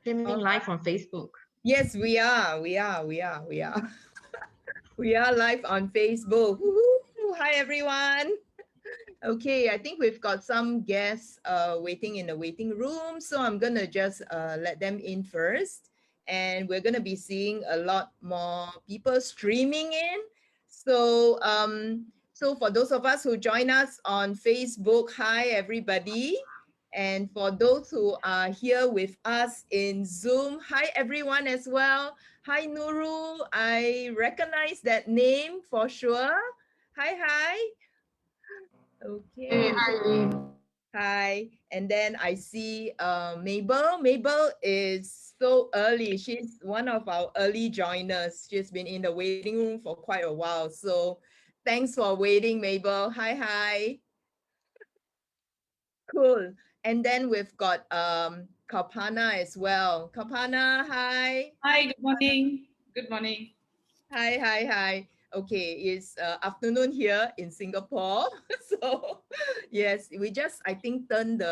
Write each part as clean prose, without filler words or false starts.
Streaming live on Facebook. Yes, we are. We are. We are live on Facebook. Woohoo! Hi, everyone. Okay, I think we've got some guests waiting in the waiting room. So I'm going to just let them in first. And we're going to be seeing a lot more people streaming in. So for those of us who join us on Facebook, hi, everybody. And for those who are here with us in Zoom, hi, everyone as well. Hi, Nurul. I recognize that name for sure. Hi, hi. Hey, Okay. Eileen. Hi. And then I see Mabel. Mabel is so early. She's one of our early joiners. She's been in the waiting room for quite a while. So thanks for waiting, Mabel. Hi, hi. Cool. And then we've got Kalpana as well. Kalpana, hi. Hi, good morning. Good morning. Hi, hi, hi. Okay, it's afternoon here in Singapore. So, yes, we just, I think, turned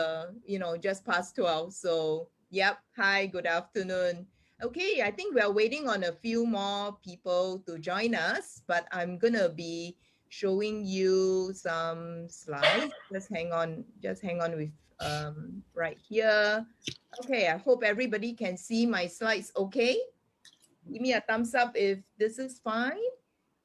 just past 12. So, yep. Hi, good afternoon. Okay, I think we are waiting on a few more people to join us, but I'm going to be showing you some slides. Just hang on with right here. Okay, I hope everybody can see my slides okay. Give me a thumbs up if this is fine.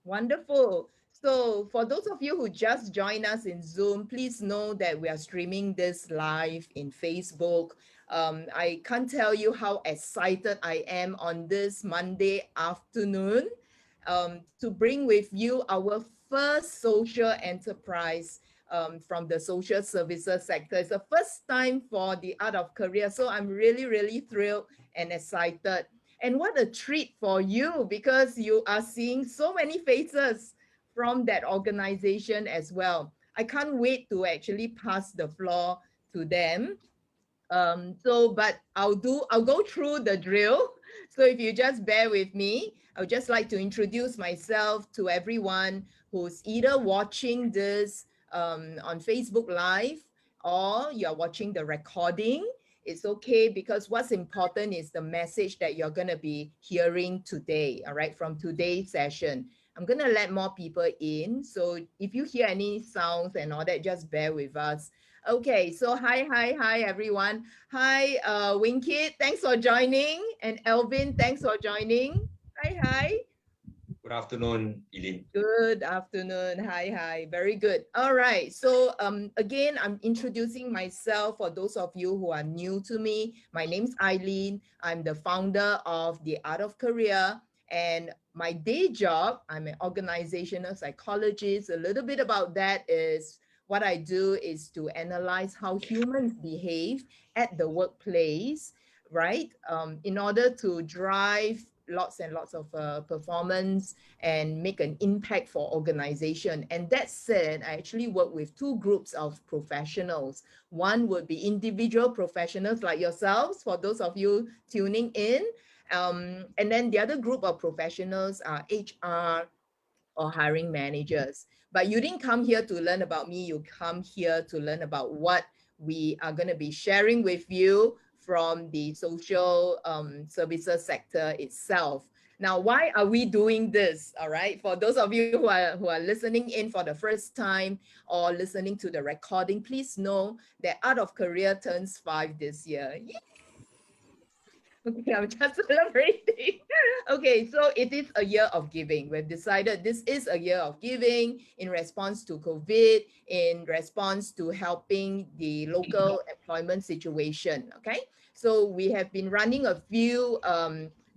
Wonderful. So for those of you who just joined us in Zoom, please know that we are streaming this live in Facebook. I can't tell you how excited I am on this Monday afternoon to bring with you our first social enterprise from the social services sector. It's the first time for the Art of Career. So I'm really, really thrilled and excited. And what a treat for you, because you are seeing so many faces from that organization as well. I can't wait to actually pass the floor to them. But I'll go through the drill. So if you just bear with me, I would just like to introduce myself to everyone who's either watching this on Facebook Live or you're watching the recording. It's okay, because what's important is the message that you're going to be hearing today, all right, from today's session. I'm going to let more people in. So if you hear any sounds and all that, just bear with us. Okay, so hi, everyone. Hi, Winkit, thanks for joining. And Elvin, thanks for joining. Hi. Good afternoon, Eileen. Good afternoon. Hi. Very good. All right. So again, I'm introducing myself for those of you who are new to me. My name's Eileen. I'm the founder of the Art of Career. And my day job, I'm an organizational psychologist. A little bit about that is what I do is to analyze how humans behave at the workplace, right? In order to drive lots and lots of performance and make an impact for organization. And that said, I actually work with two groups of professionals. One would be individual professionals like yourselves, for those of you tuning in. And then the other group of professionals are HR or hiring managers. But you didn't come here to learn about me, you come here to learn about what we are going to be sharing with you from the social services sector itself. Now, why are we doing this? All right, for those of you who are listening in for the first time or listening to the recording, please know that Art of Career turns 5 this year. Okay, I'm just celebrating. Okay, so it is a year of giving. We've decided this is a year of giving in response to COVID, in response to helping the local employment situation. Okay, so we have been running a few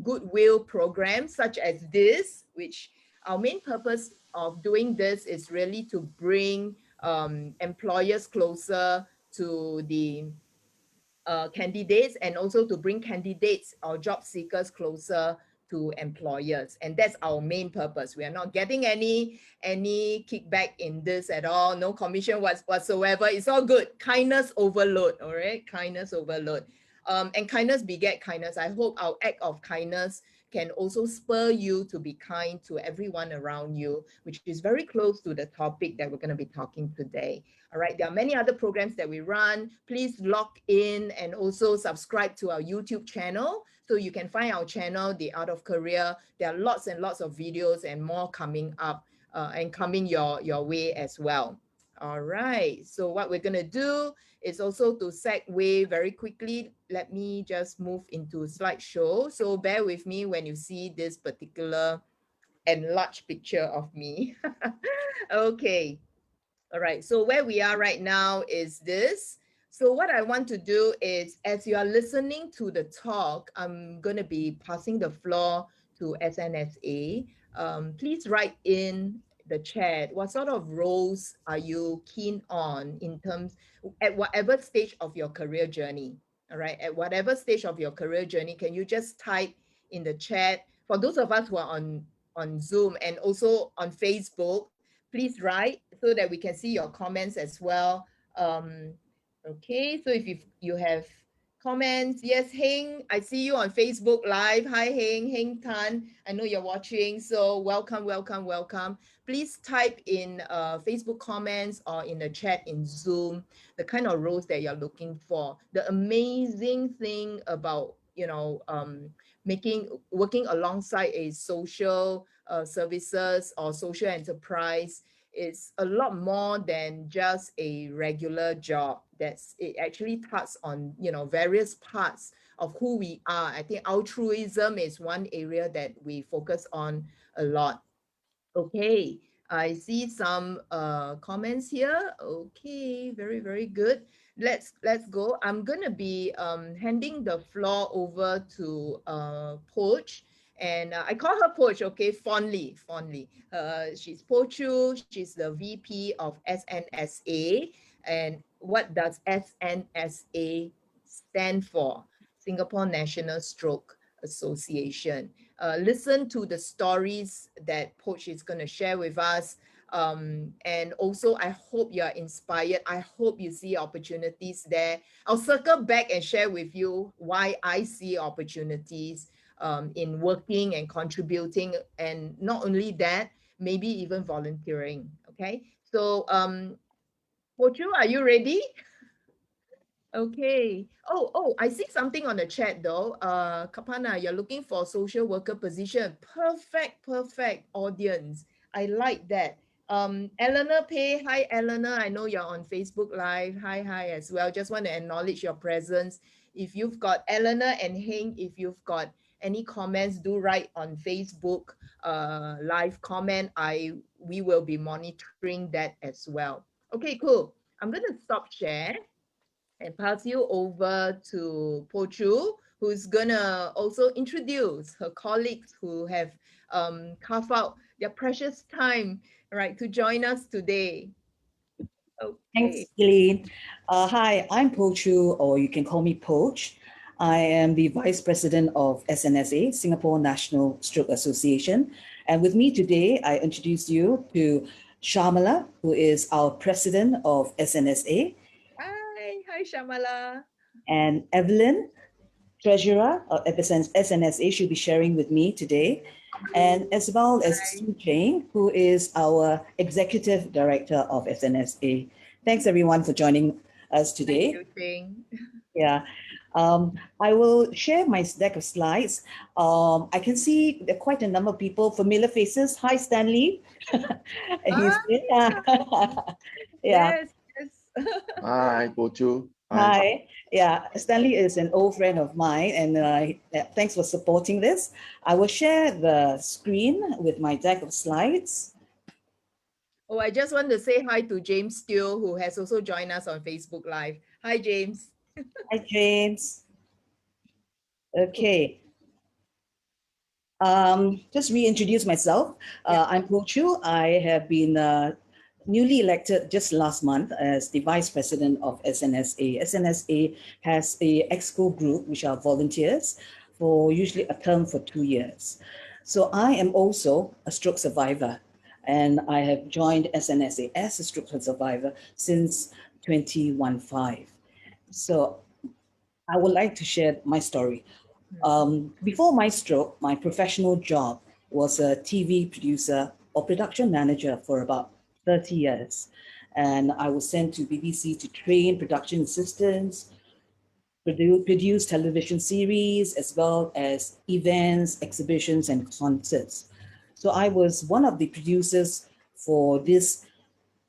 goodwill programs such as this, which our main purpose of doing this is really to bring employers closer to the candidates, and also to bring candidates or job seekers closer to employers. And that's our main purpose. We are not getting any kickback in this at all, no commission whatsoever. It's all good. Kindness overload, all right? Kindness overload. And kindness beget kindness. I hope our act of kindness can also spur you to be kind to everyone around you, which is very close to the topic that we're going to be talking today. All right, there are many other programs that we run. Please log in and also subscribe to our YouTube channel so you can find our channel, The Art of Career. There are lots and lots of videos and more coming up and coming your way as well. All right, so what we're going to do is also to segue very quickly. Let me just move into slideshow. So bear with me when you see this particular enlarged picture of me. Okay. All right, so where we are right now is this. So what I want to do is, as you are listening to the talk, I'm going to be passing the floor to SNSA. Please write in the chat, what sort of roles are you keen on in terms, at whatever stage of your career journey, all right? At whatever stage of your career journey, can you just type in the chat? For those of us who are on Zoom and also on Facebook, please write so that we can see your comments as well. Okay, so if you have comments, yes, Heng, I see you on Facebook Live. Hi, Heng Tan. I know you're watching, so welcome, welcome, welcome. Please type in Facebook comments or in the chat in Zoom the kind of roles that you're looking for. The amazing thing about, you know, working alongside a social services or social enterprise is a lot more than just a regular job. It actually touches on, you know, various parts of who we are. I think altruism is one area that we focus on a lot. Okay, I see some comments here. Okay, very, very good. Let's go. I'm gonna be handing the floor over to Poch, and I call her Poch, okay, fondly. She's Pochu. She's the VP of SNSA. And what does SNSA stand for? Singapore National Stroke Association. Listen to the stories that Poch is going to share with us. And also, I hope you are inspired. I hope you see opportunities there. I'll circle back and share with you why I see opportunities in working and contributing. And not only that, maybe even volunteering. Okay. So, Pochu, are you ready? Okay. I see something on the chat though. Kapana, you're looking for social worker position. Perfect audience. I like that. Eleanor Pei. Hi, Eleanor. I know you're on Facebook Live. Hi as well. Just want to acknowledge your presence. If you've got Eleanor and Heng, if you've got any comments, do write on Facebook live comment. We will be monitoring that as well. Okay, cool. I'm gonna stop share and pass you over to Pochu, who's gonna also introduce her colleagues who have carved out their precious time, right, to join us today. Okay. Thanks, Eileen. Hi, I'm Pochu, or you can call me Poch. I am the Vice President of SNSA, Singapore National Stroke Association. And with me today, I introduce you to Shamala, who is our President of SNSA. Hi Shamala. And Evelyn, Treasurer of SNSA, she'll be sharing with me today. And as well as Sue Jane, who is our Executive Director of SNSA. Thanks everyone for joining us today. Thank you, Jane. Yeah, I will share my deck of slides. I can see there are quite a number of people, familiar faces. Hi, Stanley. Yes. Hi, Pochu. Hi. Yeah, Stanley is an old friend of mine, and thanks for supporting this. I will share the screen with my deck of slides. Oh, I just want to say hi to James Steele, who has also joined us on Facebook Live. Hi, James. Hi, James. Okay. Just reintroduce myself. I'm Pochu. I have been newly elected just last month as the Vice President of SNSA. SNSA has a exco group, which are volunteers, for usually a term for 2 years. So I am also a stroke survivor, and I have joined SNSA as a stroke survivor since 2015. So I would like to share my story. Before my stroke, my professional job was a TV producer or production manager for about 30 years. And I was sent to BBC to train production assistants, produce television series, as well as events, exhibitions, and concerts. So I was one of the producers for these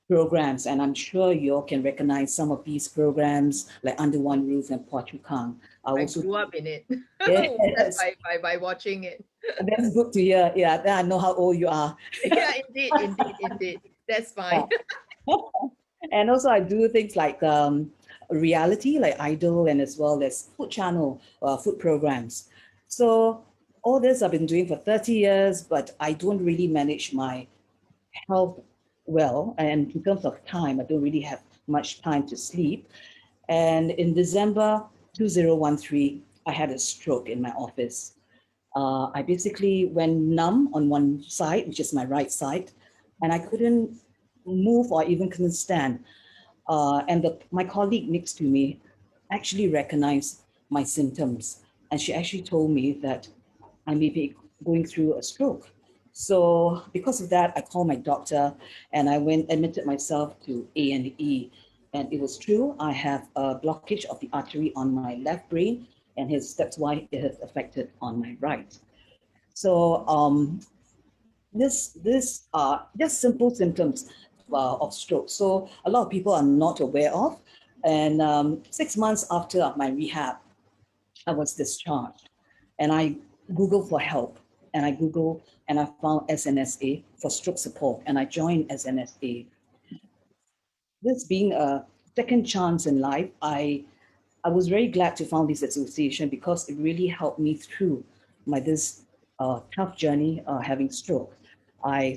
programs, and I'm sure you all can recognize some of these programs like Under One Roof and Phua Chu Kang. I also grew up in it. Yes. by watching it. That's good to hear. Yeah, then I know how old you are. Yeah, indeed. That's fine. And also I do things like reality, like Idol, and as well as food channel, food programs. So all this I've been doing for 30 years, but I don't really manage my health well. And in terms of time, I don't really have much time to sleep. And in December 2013, I had a stroke in my office. I basically went numb on one side, which is my right side, and I couldn't move or even couldn't stand. My colleague next to me actually recognized my symptoms, and she actually told me that I may be going through a stroke. So because of that, I called my doctor and I went admitted myself to A&E. And it was true, I have a blockage of the artery on my left brain, and that's why it has affected on my right. So this are just simple symptoms of stroke. So a lot of people are not aware of. And 6 months after my rehab, I was discharged, and I Googled for help, and I found SNSA for stroke support, and I joined SNSA. This being a second chance in life, I was very glad to found this association because it really helped me through this tough journey having stroke.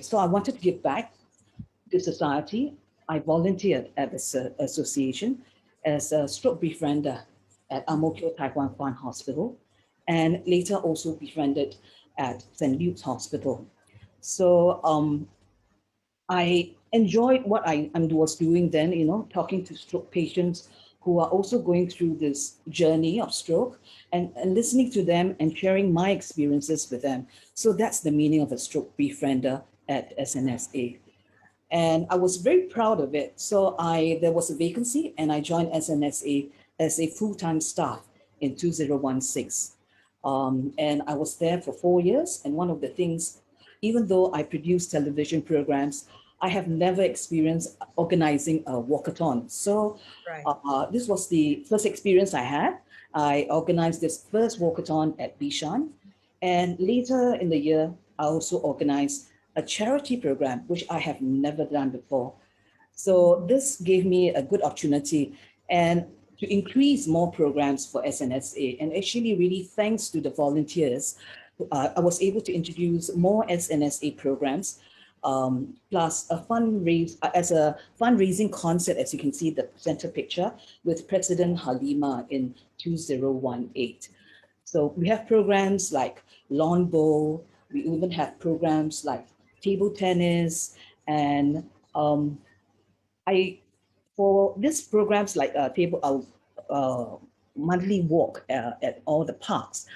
So I wanted to give back to society. I volunteered at this association as a stroke befriender at Ang Mo Kio Tai Kwan Kwan Hospital, and later also befriended at St. Luke's Hospital. So I enjoyed what I was doing then, talking to stroke patients who are also going through this journey of stroke, and listening to them and sharing my experiences with them. So that's the meaning of a stroke befriender at SNSA. And I was very proud of it. So there was a vacancy, and I joined SNSA as a full-time staff in 2016. And I was there for 4 years. And one of the things, even though I produced television programs, I have never experienced organizing a walkathon. So this was the first experience I had. I organized this first walkathon at Bishan. And later in the year, I also organized a charity program, which I have never done before. So this gave me a good opportunity and to increase more programs for SNSA. And actually, really thanks to the volunteers, I was able to introduce more SNSA programs, plus a fundraising concert, as you can see the center picture, with President Halima in 2018. So we have programs like lawn bowl. We even have programs like table tennis, and for these programs like monthly walk at all the parks.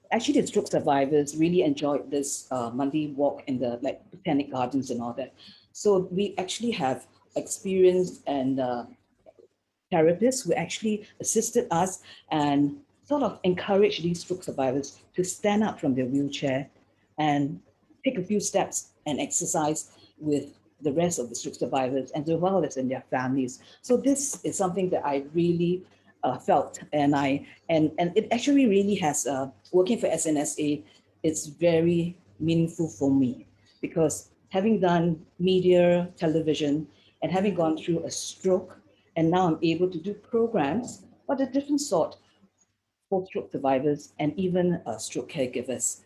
Actually, the stroke survivors really enjoyed this monthly walk in the botanic gardens and all that. So we actually have experienced and therapists who actually assisted us and sort of encouraged these stroke survivors to stand up from their wheelchair and take a few steps and exercise with the rest of the stroke survivors, and as well as in their families. So this is something that I really felt, and it actually really has working for SNSA. It's very meaningful for me because having done media, television, and having gone through a stroke, and now I'm able to do programs, but a different sort for stroke survivors and even stroke caregivers.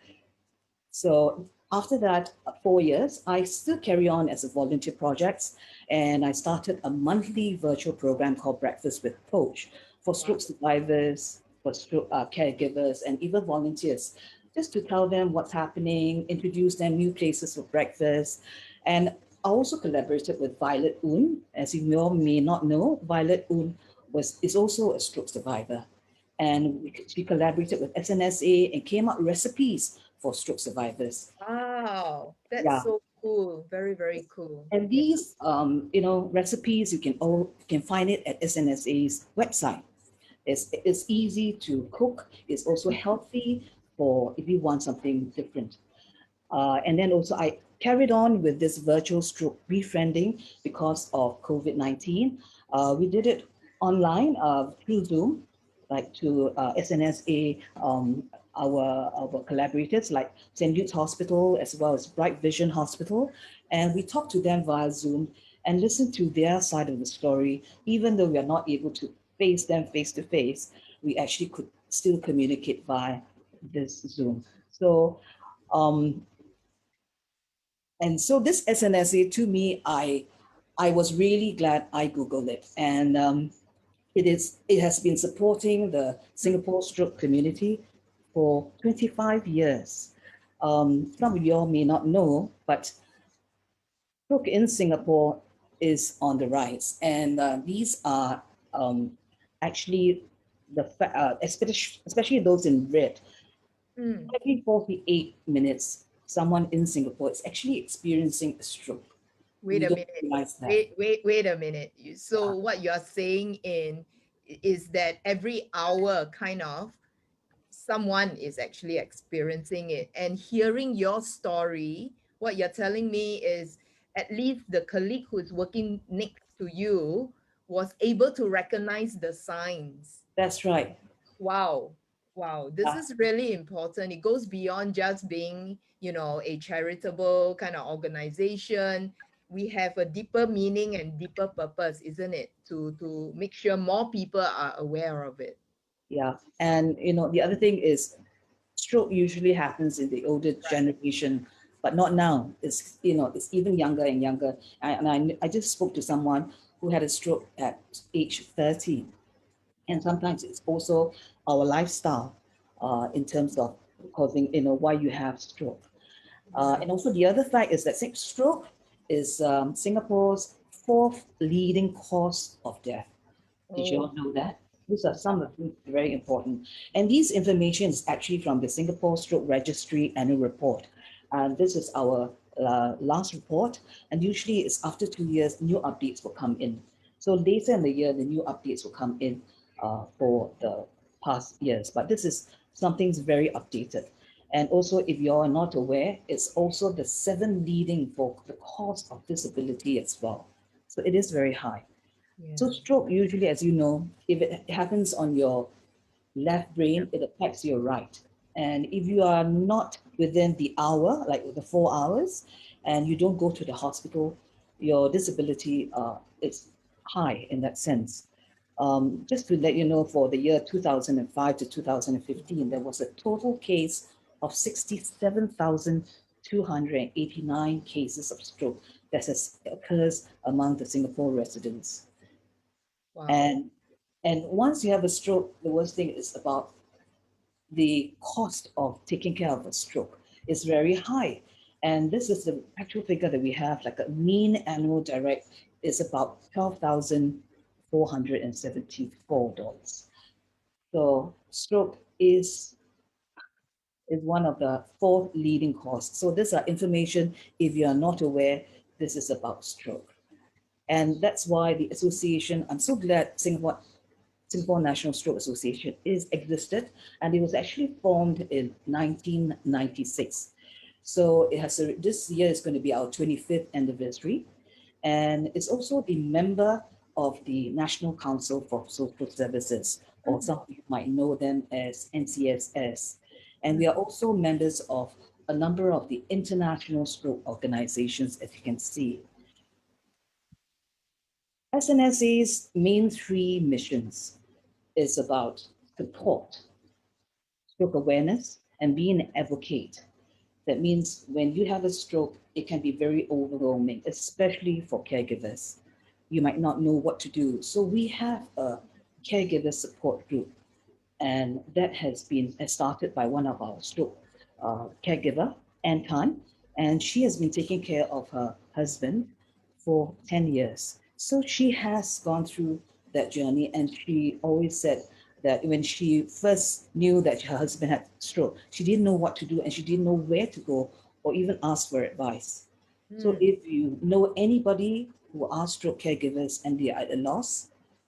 So after that 4 years, I still carry on as a volunteer projects, and I started a monthly virtual program called Breakfast with Coach for stroke survivors, for stroke caregivers, and even volunteers, just to tell them what's happening, introduce them new places for breakfast. And I also collaborated with Violet Un. As you may not know, Violet Un is also a stroke survivor. And she collaborated with SNSA and came up with recipes for stroke survivors. Wow, that's Yeah. so cool. Very, very cool. And these, recipes, you can find it at SNSA's website. It's easy to cook. It's also healthy for if you want something different. And then also I carried on with this virtual stroke befriending because of COVID-19. We did it online through Zoom, like to SNSA, our collaborators like St. Luke's Hospital as well as Bright Vision Hospital. And we talked to them via Zoom and listened to their side of the story. Even though we are not able to face them face to face, we actually could still communicate via this Zoom. So, and so this SNSA, to me, I was really glad I Googled it. And it has been supporting the Singapore stroke community for 25 years. Some of you all may not know, but stroke in Singapore is on the rise. And these are actually especially those in red. Every 48 minutes, someone in Singapore is actually experiencing a stroke. Wait You a don't minute. realize that. Wait a minute. So what you're saying is that every hour kind of someone is actually experiencing it. And hearing your story, what you're telling me is at least the colleague who's working next to you was able to recognize the signs. That's right. Wow. Wow, this is really important. It goes beyond just being, a charitable kind of organization. We have a deeper meaning and deeper purpose, isn't it? To make sure more people are aware of it. Yeah. And, the other thing is stroke usually happens in the older generation, but not now. It's even younger and younger. I just spoke to someone who had a stroke at age 30. And sometimes it's also our lifestyle in terms of causing, why you have stroke. And also the other fact is that stroke is Singapore's fourth leading cause of death. Did you all know that? These are some of the very important. And these information is actually from the Singapore Stroke Registry annual report. And this is our last report. And usually it's after 2 years, new updates will come in. So later in the year, the new updates will come in for the past years. But this is something's very updated. And also, if you're not aware, it's also the 7th leading for the cause of disability as well. So it is very high. Yeah. So stroke usually, as you know, if it happens on your left brain, it affects your right. And if you are not within the hour, like the 4 hours, and you don't go to the hospital, your disability is high in that sense. Just to let you know, for the year 2005 to 2015, there was a total case of 67,289 cases of stroke that occurs among the Singapore residents. Wow. And once you have a stroke, the worst thing is about the cost of taking care of a stroke is very high. And this is the actual figure that we have, like a mean annual direct is about $12,474. So stroke is one of the 4th leading causes. So these are information, if you are not aware, this is about stroke. And that's why the association, I'm so glad Singapore National Stroke Association is existed, and it was actually formed in 1996. So this year is going to be our 25th anniversary, and it's also the member of the National Council for Social Services, or some of you might know them as NCSS. And we are also members of a number of the international stroke organizations, as you can see. SNSA's main 3 missions is about support, stroke awareness, and being an advocate. That means when you have a stroke, it can be very overwhelming, especially for caregivers. You might not know what to do. So we have a caregiver support group, and that has been started by one of our stroke caregiver, Ann Tan, and she has been taking care of her husband for 10 years. So she has gone through that journey, and she always said that when she first knew that her husband had stroke, she didn't know what to do and she didn't know where to go or even ask for advice. So if you know anybody who are stroke caregivers and they are at a loss,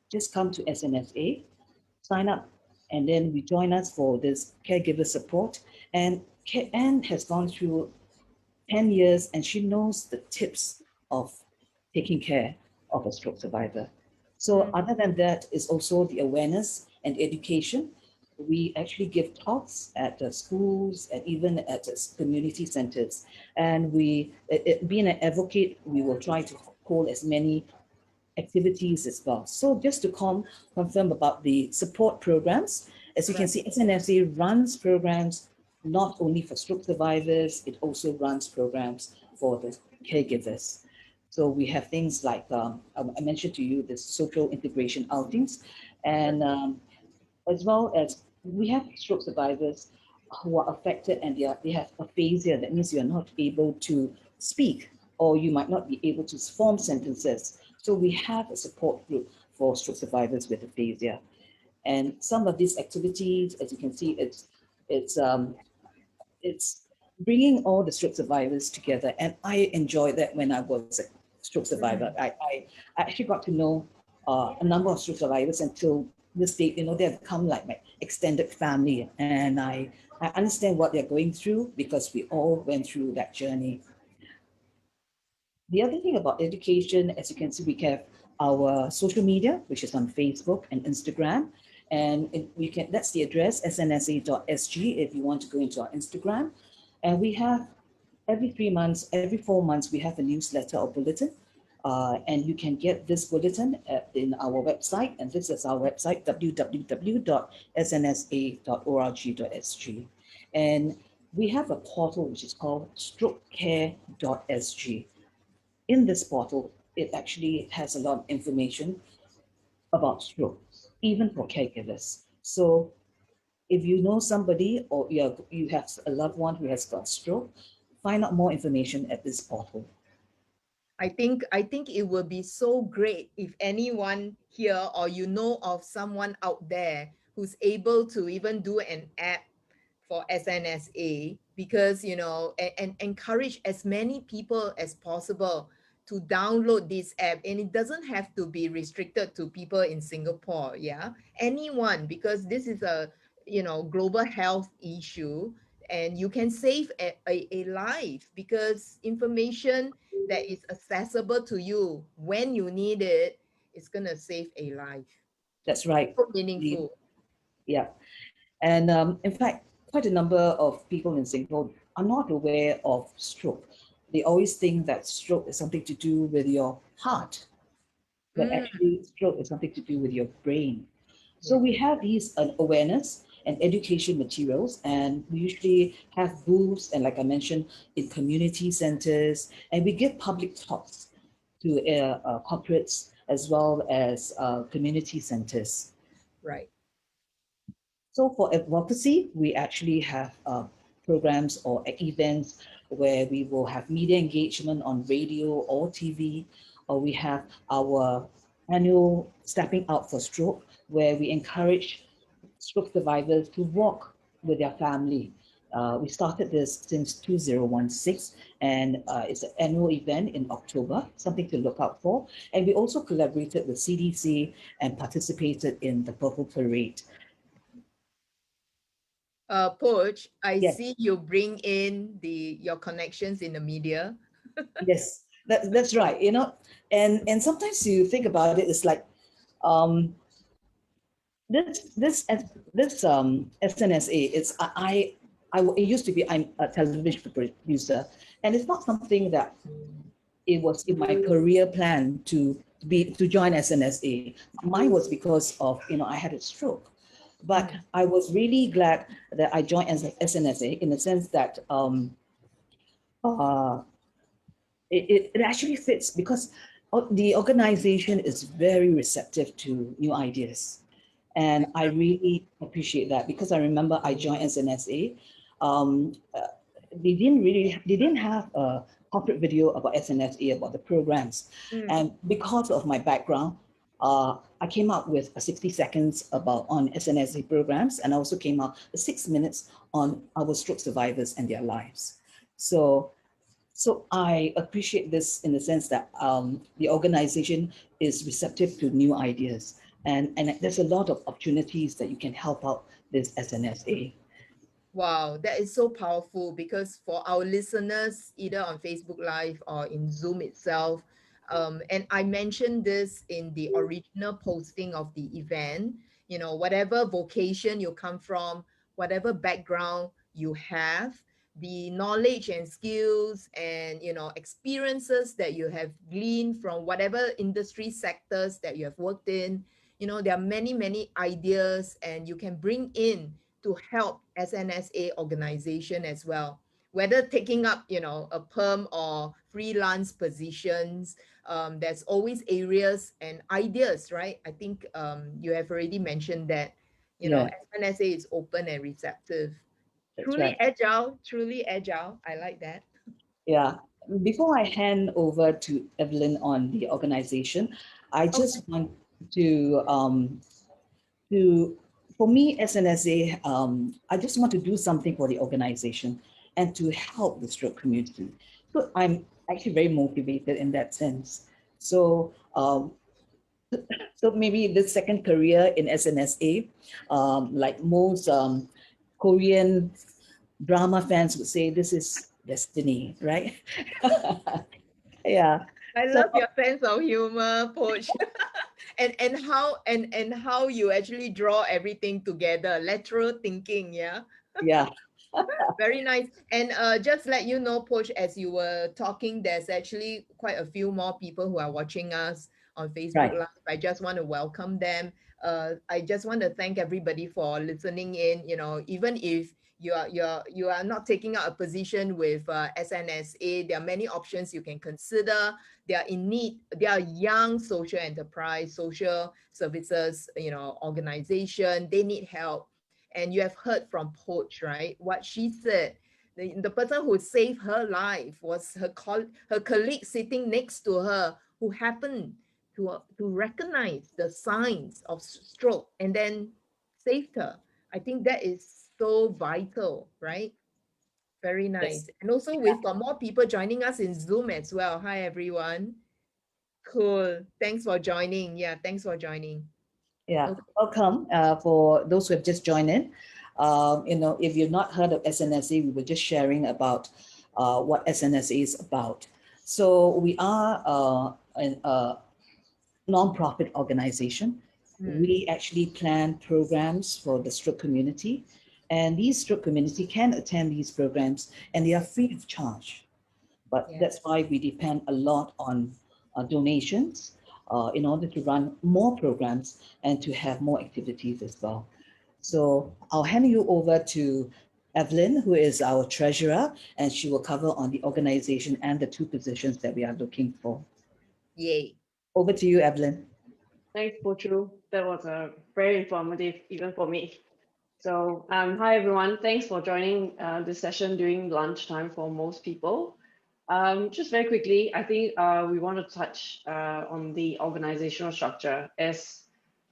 just come to SNSA, sign up, and then we join us for this caregiver support. And Anne has gone through 10 years and she knows the tips of taking care of a stroke survivor. So other than that is also the awareness and education. We actually give talks at the schools and even at the community centers. And being an advocate, we will try to hold as many activities as well. So just to confirm about the support programs, as you can see, SNSA runs programs not only for stroke survivors, it also runs programs for the caregivers. So we have things like, I mentioned to you, the social integration outings, and as well as we have stroke survivors who are affected and they have aphasia. That means you're not able to speak or you might not be able to form sentences. So we have a support group for stroke survivors with aphasia. And some of these activities, as you can see, it's bringing all the stroke survivors together. And I enjoyed that when I was a stroke survivor. I actually got to know a number of stroke survivors until this date. You know, they've become like my extended family. And I understand what they're going through because we all went through that journey. The other thing about education, as you can see, we have our social media, which is on Facebook and Instagram. And that's the address, snsa.sg, if you want to go into our Instagram. And we have every 3 months, every 4 months, we have a newsletter or bulletin. And you can get this bulletin in our website. And this is our website, www.snsa.org.sg. And we have a portal which is called strokecare.sg. In this portal, it actually has a lot of information about stroke, even for caregivers. So if you know somebody or you have a loved one who has got stroke, find out more information at this portal. I think it will be so great if anyone here or you know of someone out there who's able to even do an app for SNSA, because and encourage as many people as possible to download this app. And it doesn't have to be restricted to people in Singapore, anyone, because this is a global health issue, and you can save a life, because information that is accessible to you when you need it is going to save a life. That's right. So meaningful. Yeah. And in fact, quite a number of people in Singapore are not aware of stroke. They always think that stroke is something to do with your heart, but actually stroke is something to do with your brain. So we have these awareness and education materials, and we usually have booths, and like I mentioned, in community centers, and we give public talks to corporates as well as community centers. Right. So for advocacy, we actually have programs or events where we will have media engagement on radio or TV, or we have our annual Stepping Out for Stroke, where we encourage stroke survivors to walk with their family. We started this since 2016, and it's an annual event in October, something to look out for. And we also collaborated with CDC and participated in the Purple Parade. Poach, I Yes. see you bring in your connections in the media. Yes, that's right. And sometimes you think about it, it's like this SNSA. It used to be I'm a television producer, and it's not something that it was in my career plan to join SNSA. Mine was because of I had a stroke. But I was really glad that I joined SNSA in the sense that it actually fits because the organization is very receptive to new ideas. And I really appreciate that because I remember I joined SNSA. They didn't have a corporate video about SNSA, about the programs. And because of my background, I came up with 60 seconds on SNSA programs, and I also came out with 6 minutes on our stroke survivors and their lives. So I appreciate this in the sense that the organization is receptive to new ideas, and there's a lot of opportunities that you can help out this SNSA. Wow, that is so powerful, because for our listeners, either on Facebook Live or in Zoom itself, and I mentioned this in the original posting of the event, whatever vocation you come from, whatever background you have, the knowledge and skills and, experiences that you have gleaned from whatever industry sectors that you have worked in, there are many, many ideas and you can bring in to help SNSA organization as well, whether taking up, a perm or freelance positions. There's always areas and ideas, right? I think you have already mentioned that, Yeah, SNSA is open and receptive. that's Truly right. agile, truly agile. I like that. Yeah. Before I hand over to Evelyn on the organization, I Okay. just want to for me, SNSA, I just want to do something for the organization and to help the stroke community. So I'm actually very motivated in that sense. So so maybe the second career in SNSA, like most Korean drama fans would say, this is destiny, right? Yeah. I So love your sense of humor, Poach. and how you actually draw everything together. Lateral thinking, yeah. yeah, Very nice. And just let you know, Poach, as you were talking, there's actually quite a few more people who are watching us on Facebook right. Live. I just want to welcome them. I just want to thank everybody for listening in. Even if you are not taking out a position with SNSA, there are many options you can consider. They are in need. They are young social enterprise, social services, organization. They need help. And you have heard from Poach, right? What she said. The person who saved her life was her colleague sitting next to her, who happened to recognize the signs of stroke and then saved her. I think that is so vital, right? Very Yes. nice. And also we've got more people joining us in Zoom as well. Hi, everyone. Cool. Thanks for joining. Yeah, thanks for joining. Yeah, Okay. welcome for those who have just joined in. If you've not heard of SNSA, we were just sharing about what SNSA is about. So we are a non-profit organization. We actually plan programs for the stroke community, and these stroke community can attend these programs, and they are free of charge. But Yeah. that's why we depend a lot on donations in order to run more programs and to have more activities as well. So I'll hand you over to Evelyn, who is our treasurer, and she will cover on the organization and the two positions that we are looking for. Yay. Over to you, Evelyn. Thanks, Pochu. That was very informative, even for me. So, hi everyone. Thanks for joining this session during lunchtime for most people. Just very quickly, I think we want to touch on the organizational structure. As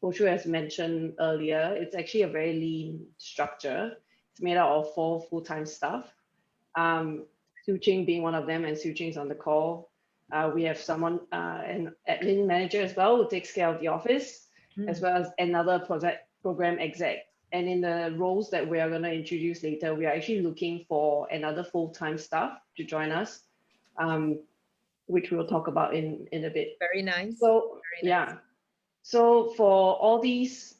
Pochu has mentioned earlier, it's actually a very lean structure. It's made out of 4 full-time staff. Su Ching being one of them, and Su Ching is on the call. We have someone, an admin manager as well, who takes care of the office, as well as another program exec. And in the roles that we are going to introduce later, we are actually looking for another full-time staff to join us, which we'll talk about in a bit. Very nice. So, Very nice. yeah. So for all these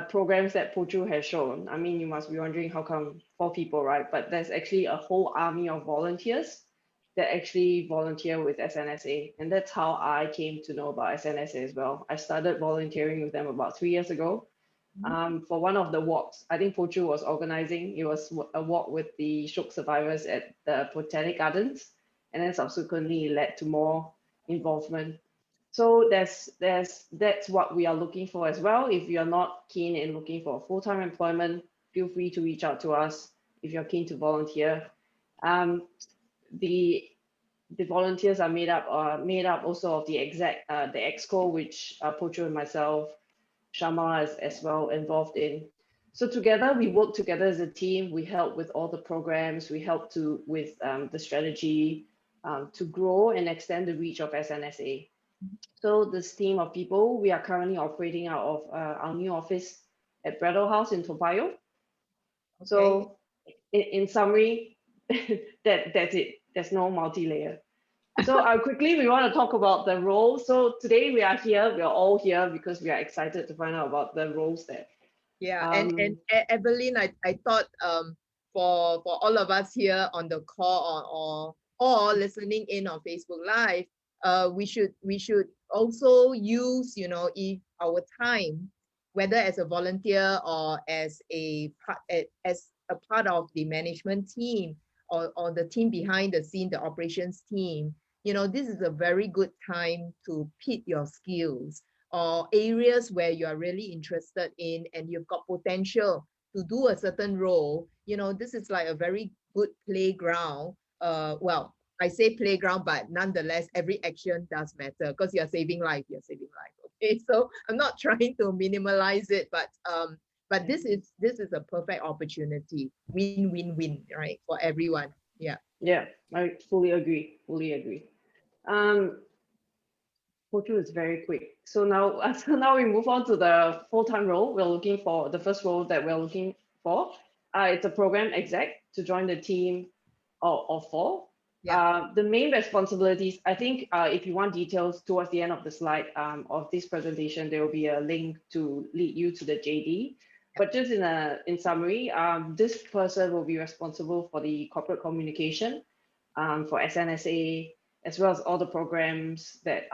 programs that Pochu has shown, I mean, you must be wondering how come 4 people, right? But there's actually a whole army of volunteers that actually volunteer with SNSA. And that's how I came to know about SNSA as well. I started volunteering with them about 3 years ago. For one of the walks, I think Pochu was organizing. It was a walk with the stroke survivors at the Botanic Gardens, and then subsequently led to more involvement. So that's what we are looking for as well. If you're not keen in looking for full-time employment, feel free to reach out to us if you're keen to volunteer. The the volunteers are made up also of the exco, which Pocho and myself, Shama is as well involved in. So together, we work together as a team. We help with all the programs. We help with the strategy to grow and extend the reach of SNSA. So this team of people, we are currently operating out of our new office at Brettle House in Toa Payoh. Okay. So in summary, that's it. There's no multi-layer. So quickly, we want to talk about the role. So today we are here. We are all here because we are excited to find out about the roles that. Yeah, and Evelyn, I thought for all of us here on the call or listening in on Facebook Live, we should also use, you know, if our time, whether as a volunteer or as a part of the management team or the team behind the scene, the operations team, you know, this is a very good time to pit your skills or areas where you are really interested in and you've got potential to do a certain role. You know, this is like a very good playground. Well, I say playground, but nonetheless, every action does matter because you're saving life. Okay, so I'm not trying to minimalize it, but this is a perfect opportunity, win-win-win, right, for everyone. Yeah. Yeah, I fully agree. Pochu is very quick. So now we move on to the full-time role. We're looking for the first role that we're looking for. It's a program exec to join the team of 4. Yeah. The main responsibilities, I think, if you want details towards the end of the slide of this presentation, there will be a link to lead you to the JD. But just in summary, this person will be responsible for the corporate communication for SNSA, as well as all the programs that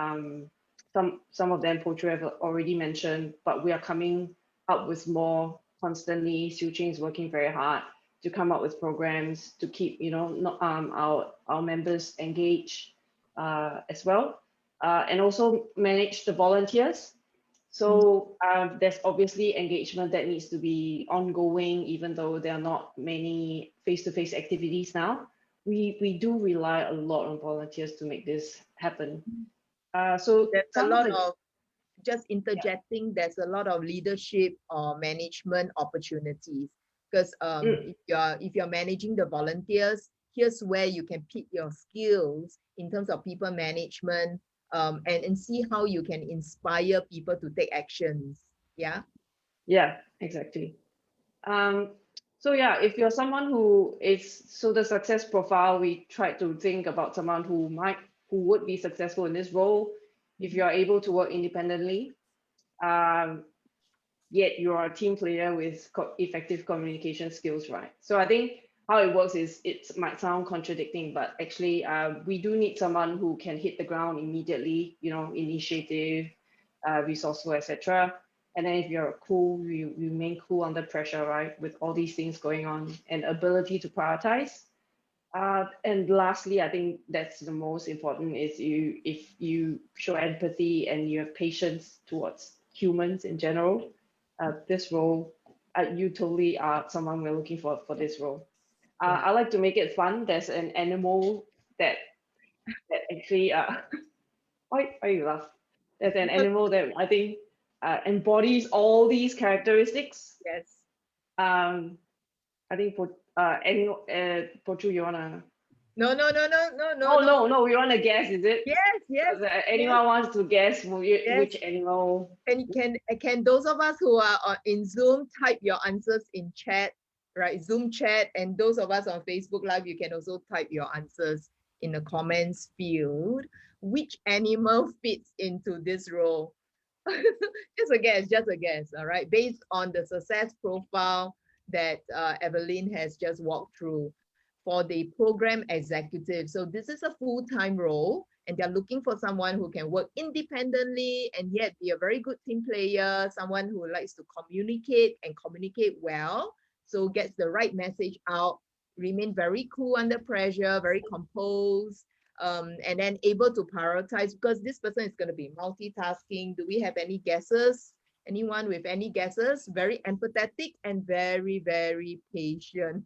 some of them Pocho have already mentioned, but we are coming up with more constantly. Siu Ching is working very hard to come up with programs to keep, you know, our members engaged as well, and also manage the volunteers. So there's obviously engagement that needs to be ongoing, even though there are not many face-to-face activities now. We do rely a lot on volunteers to make this happen. So There's a some lot of the, of, just interjecting, there's a lot of leadership or management opportunities because if you're managing the volunteers, here's where you can pick your skills in terms of people management, and see how you can inspire people to take actions. Yeah. Yeah, exactly. So yeah, if you're someone who is, so the success profile, we try to think about someone who would be successful in this role. If you're able to work independently, yet you are a team player with effective communication skills, right? So I think how it works is, it might sound contradicting, but actually we do need someone who can hit the ground immediately, you know, initiative, resourceful, etc. And then if you're cool, you remain cool under pressure, right? With all these things going on, and ability to prioritize. And lastly, I think that's the most important, is if you show empathy and you have patience towards humans in general, this role, you totally are someone we're looking for this role. I like to make it fun. There's an animal that actually, why you laugh? There's an animal that I think embodies all these characteristics. Yes. I think for Pochu, you wanna? No. No, we wanna guess, is it? Yes. Anyone wants to guess which animal? Can those of us who are in Zoom type your answers in chat, right? Zoom chat, and those of us on Facebook Live, you can also type your answers in the comments field. Which animal fits into this role? Just a guess, all right? Based on the success profile that Evelyn has just walked through for the program executive. So this is a full-time role, and they're looking for someone who can work independently and yet be a very good team player, someone who likes to communicate and communicate well, so gets the right message out, remain very cool under pressure, very composed, and then able to prioritize, because this person is going to be multitasking. Do we have any guesses? Anyone with any guesses? Very empathetic and very, very patient.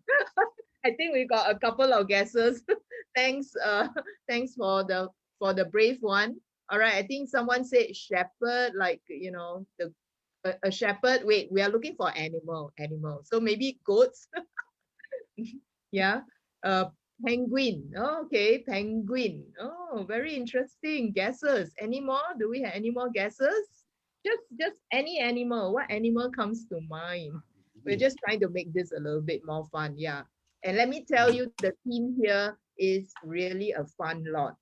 I think we got a couple of guesses. Thanks, thanks for the brave one. All right, I think someone said shepherd, like a shepherd. Wait, we are looking for animal. So maybe goats. Yeah. Uh, penguin. Oh, okay, penguin. Oh, very interesting guesses. Any more? Do we have any more guesses? Just any animal. What animal comes to mind? We're just trying to make this a little bit more fun. Yeah. And let me tell you, the team here is really a fun lot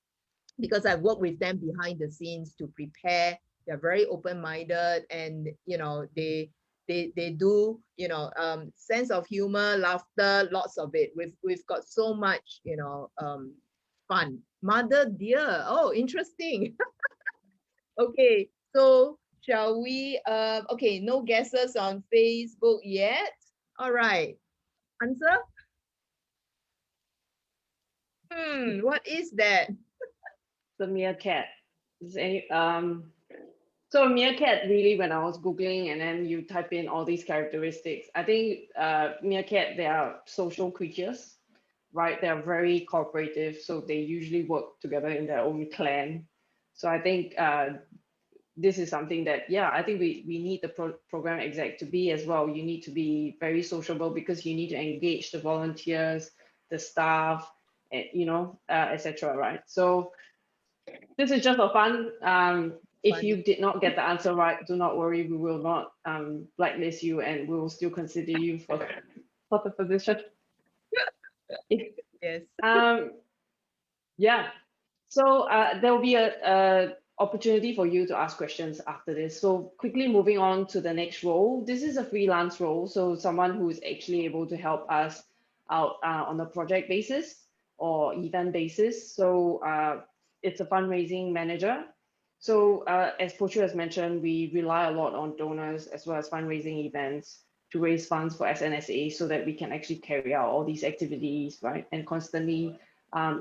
because I work with them behind the scenes to prepare. They're very open-minded, and they do sense of humor, laughter, lots of it. We've got so much fun. Mother dear, oh, interesting. Okay, so shall we? Okay, no guesses on Facebook yet. All right, answer. What is that? The meerkat. Is any So meerkat, really, when I was Googling and then you type in all these characteristics, I think meerkat, they are social creatures, right? They are very cooperative, so they usually work together in their own clan. So I think this is something that, yeah, I think we need the program exec to be as well. You need to be very sociable because you need to engage the volunteers, the staff, and, etc. Right? So this is just for fun. If you did not get the answer right, do not worry. We will not blacklist you, and we will still consider you for the position. Yes. Yeah. So there will be a opportunity for you to ask questions after this. So quickly moving on to the next role. This is a freelance role, so someone who is actually able to help us out on a project basis or event basis. So it's a fundraising manager. So as Pochu has mentioned, we rely a lot on donors as well as fundraising events to raise funds for SNSA so that we can actually carry out all these activities, right? And constantly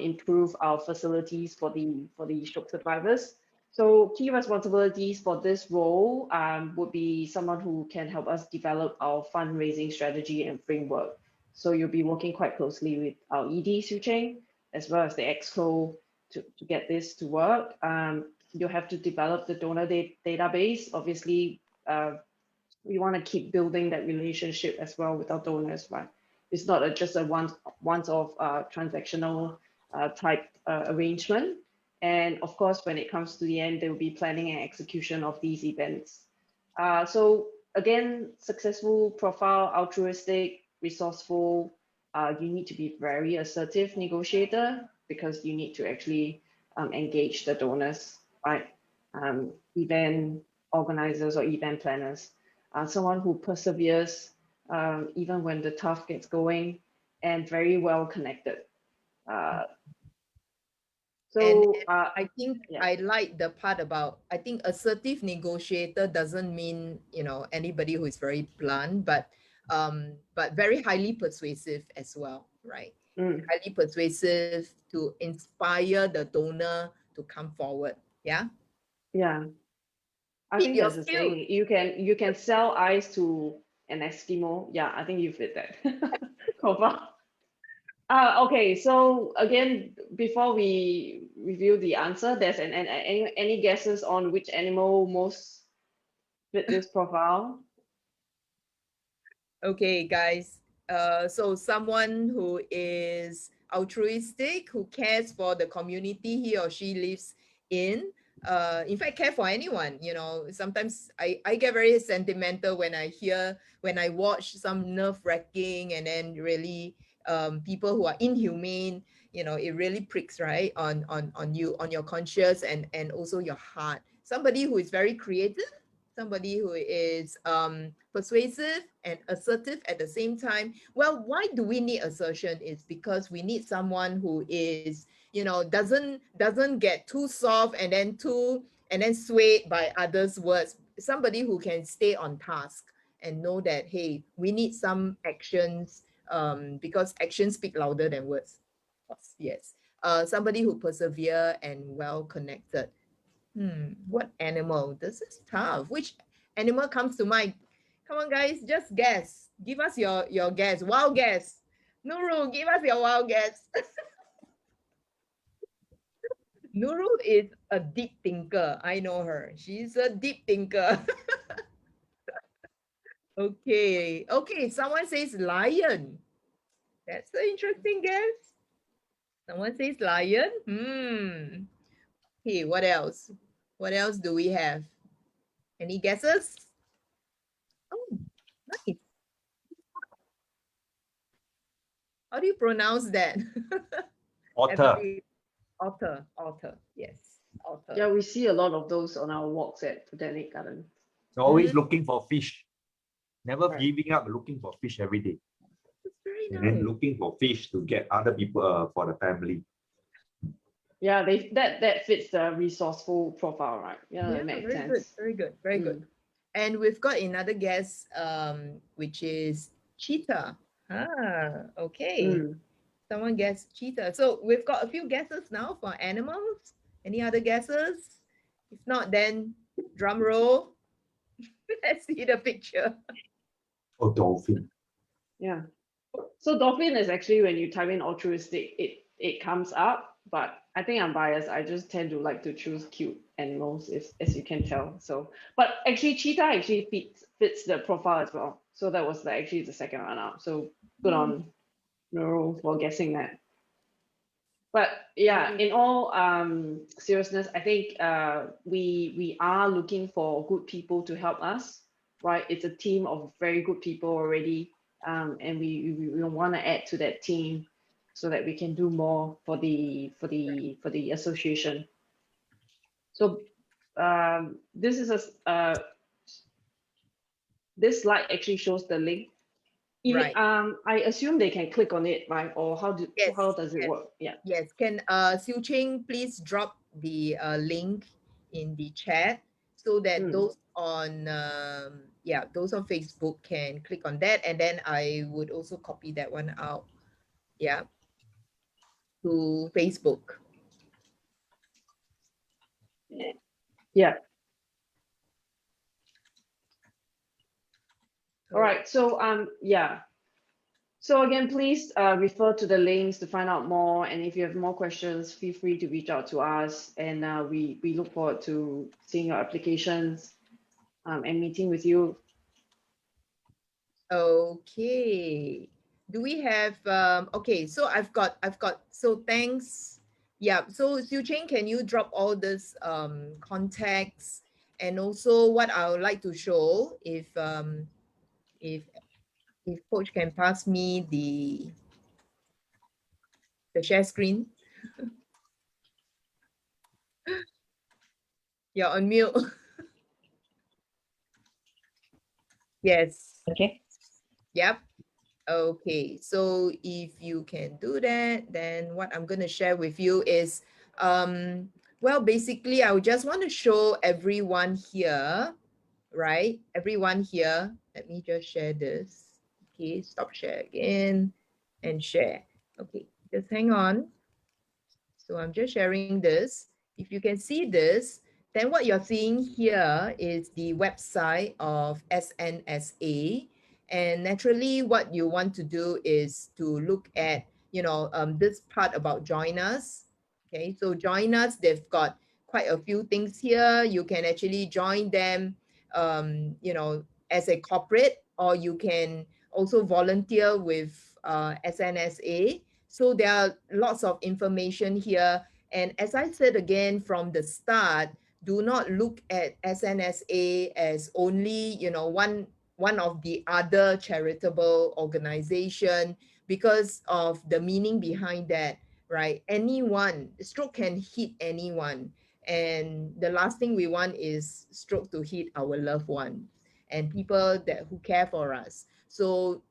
improve our facilities for the stroke survivors. So key responsibilities for this role would be someone who can help us develop our fundraising strategy and framework. So you'll be working quite closely with our ED, Su Cheng, as well as the EXCO to get this to work. You'll have to develop the donor database. Obviously, we want to keep building that relationship as well with our donors, right? It's not just a once-off transactional type arrangement. And of course, when it comes to the end, there will be planning and execution of these events. So again, successful profile, altruistic, resourceful. You need to be very assertive negotiator because you need to actually engage the donors, right? Event organizers or event planners. Someone who perseveres even when the tough gets going, and very well connected. I think I like the part about, I think assertive negotiator doesn't mean anybody who is very blunt, but very highly persuasive as well, right? Highly persuasive to inspire the donor to come forward. Yeah. Yeah. I think there's a saying, you can sell ice to an Eskimo. Yeah, I think you fit that. Okay, so again, before we review the answer, there's any guesses on which animal most fit this profile? Okay, guys. So someone who is altruistic, who cares for the community he or she lives in fact, care for anyone. Sometimes I get very sentimental when I watch some nerve-wracking and then really people who are inhumane. It really pricks, right, on you, on your conscience, and also your heart. Somebody who is very creative, somebody who is persuasive and assertive at the same time. Well, why do we need assertion? It's because we need someone who is, doesn't get too soft and then swayed by others' words. Somebody who can stay on task and know that, hey, we need some actions because actions speak louder than words. Yes. Somebody who persevere and well connected. What animal? This is tough. Which animal comes to mind? Come on, guys, just guess. Give us your guess. Wild guess. Nuru, give us your wild guess. Nurul is a deep thinker. I know her. She's a deep thinker. Okay. Okay. Someone says lion. That's an interesting guess. Someone says lion. Okay. What else? What else do we have? Any guesses? Oh, nice. How do you pronounce that? Otter. Otter. Otter. Yes. Otter. Yeah, we see a lot of those on our walks at Botanic Garden. Always looking for fish. Never Right. giving up, looking for fish every day. That's very And then nice. looking for fish to get other people for the family. Yeah, that fits the resourceful profile, right? Yeah, that makes very sense. good. Very good. Very good. And we've got another guest, which is cheetah. Okay. Someone guessed cheetah. So we've got a few guesses now for animals. Any other guesses? If not, then drum roll. Let's see the picture. Oh, dolphin. Yeah. So dolphin is actually when you type in altruistic, it comes up, but I think I'm biased. I just tend to like to choose cute animals, as you can tell. So, but actually cheetah actually fits the profile as well. So that was actually the second run out. So good on Nurul for guessing that. But yeah, in all seriousness, I think we are looking for good people to help us, right? It's a team of very good people already, and we want to add to that team so that we can do more for the association. So this is this slide actually shows the link. Right. I assume they can click on it, right? Or how does it Yes. work? Yeah. Yes. Can Siu Ching please drop the link in the chat so that those on those on Facebook can click on that, and then I would also copy that one out. Yeah. To Facebook. Yeah. All right. So yeah. So again, please refer to the links to find out more. And if you have more questions, feel free to reach out to us. And we look forward to seeing your applications and meeting with you. Okay. Do we have okay, so I've got so thanks. Yeah, so Siu Ching, can you drop all this contacts, and also what I would like to show if Coach can pass me the share screen. You're on mute. Yes. Okay. Yep. Okay, so if you can do that, then what I'm going to share with you is, well, basically, I would just want to show everyone here, right? Everyone here. Let me just share this. Okay, stop share again and share. Okay, just hang on. So I'm just sharing this. If you can see this, then what you're seeing here is the website of SNSA. And naturally, what you want to do is to look at, this part about join us. Okay, so join us, they've got quite a few things here. You can actually join them, as a corporate, or you can also volunteer with SNSA. So there are lots of information here. And as I said again from the start, do not look at SNSA as only, one of the other charitable organization, because of the meaning behind that, right? Anyone, stroke can hit anyone. And the last thing we want is stroke to hit our loved ones and people who care for us. So,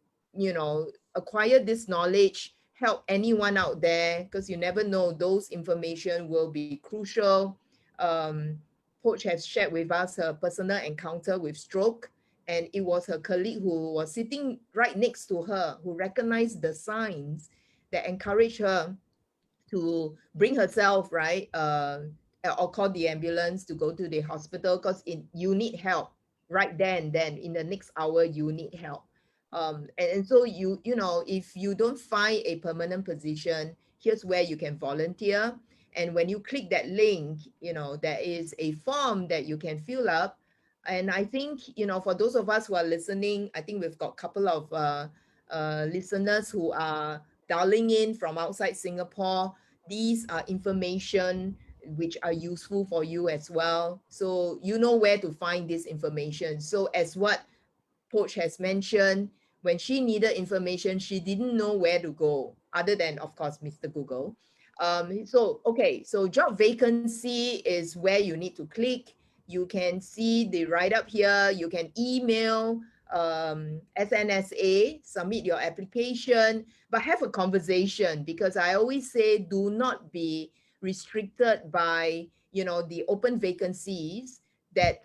acquire this knowledge, help anyone out there, because you never know, those information will be crucial. Coach has shared with us her personal encounter with stroke, and it was her colleague who was sitting right next to her who recognized the signs that encouraged her to bring herself, right, or call the ambulance to go to the hospital, because you need help right there and then. In the next hour, you need help. And so if you don't find a permanent position, here's where you can volunteer. And when you click that link, you know, there is a form that you can fill up. And I think, you know, for those of us who are listening, I think we've got a couple of listeners who are dialing in from outside Singapore. These are information which are useful for you as well. So you know where to find this information. So as what Poch has mentioned, when she needed information, she didn't know where to go, other than, of course, Mr. Google. So job vacancy is where you need to click. You can see the write-up here. You can email SNSA, submit your application, but have a conversation, because I always say do not be restricted by, you know, the open vacancies that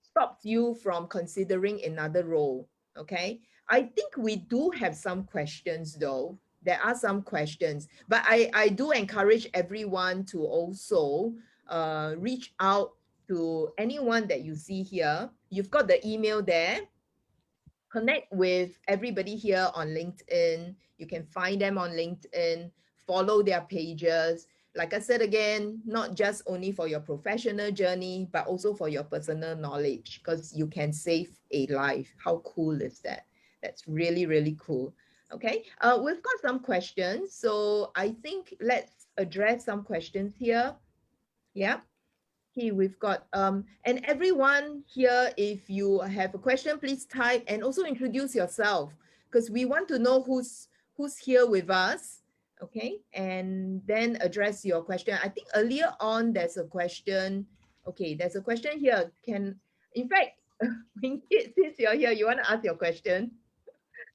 stops you from considering another role. Okay, I think we do have some questions though. There are some questions, but I do encourage everyone to also reach out to anyone that you see here. You've got the email there. Connect with everybody here on LinkedIn. You can find them on LinkedIn, follow their pages. Like I said again, not just only for your professional journey, but also for your personal knowledge, because you can save a life. How cool is that? That's really, really cool. Okay, we've got some questions. So I think let's address some questions here. Yeah. Okay, we've got, and everyone here, if you have a question, please type and also introduce yourself, because we want to know who's here with us, okay? And then address your question. I think earlier on, there's a question. Okay, there's a question here. In fact, since you're here, you want to ask your question?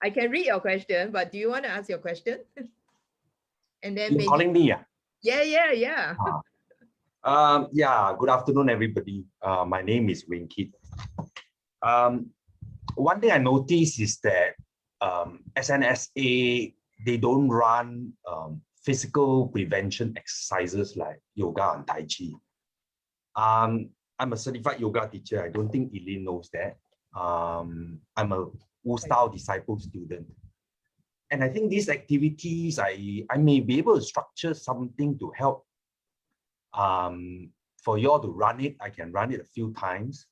I can read your question, but do you want to ask your question? And then You're maybe, calling me? yeah. Yeah, good afternoon, everybody. My name is Winkit. One thing I noticed is that SNSA, they don't run physical prevention exercises like yoga and Tai Chi. I'm a certified yoga teacher. I don't think Eileen knows that. I'm a Wu-style disciple student. And I think these activities, I may be able to structure something to help for you all to run it. I can run it a few times.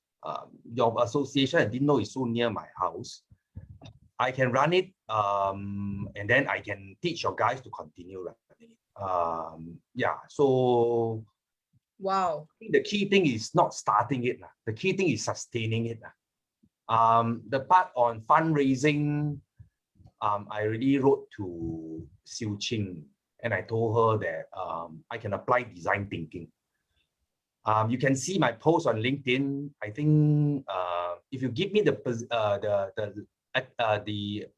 Your association, I didn't know it's so near my house. I can run it, and then I can teach your guys to continue running it. Yeah, so Wow. I think the key thing is not starting it. The key thing is sustaining it. The part on fundraising, I already wrote to Siu Ching, and I told her that I can apply design thinking. You can see my post on LinkedIn. I think if you give me the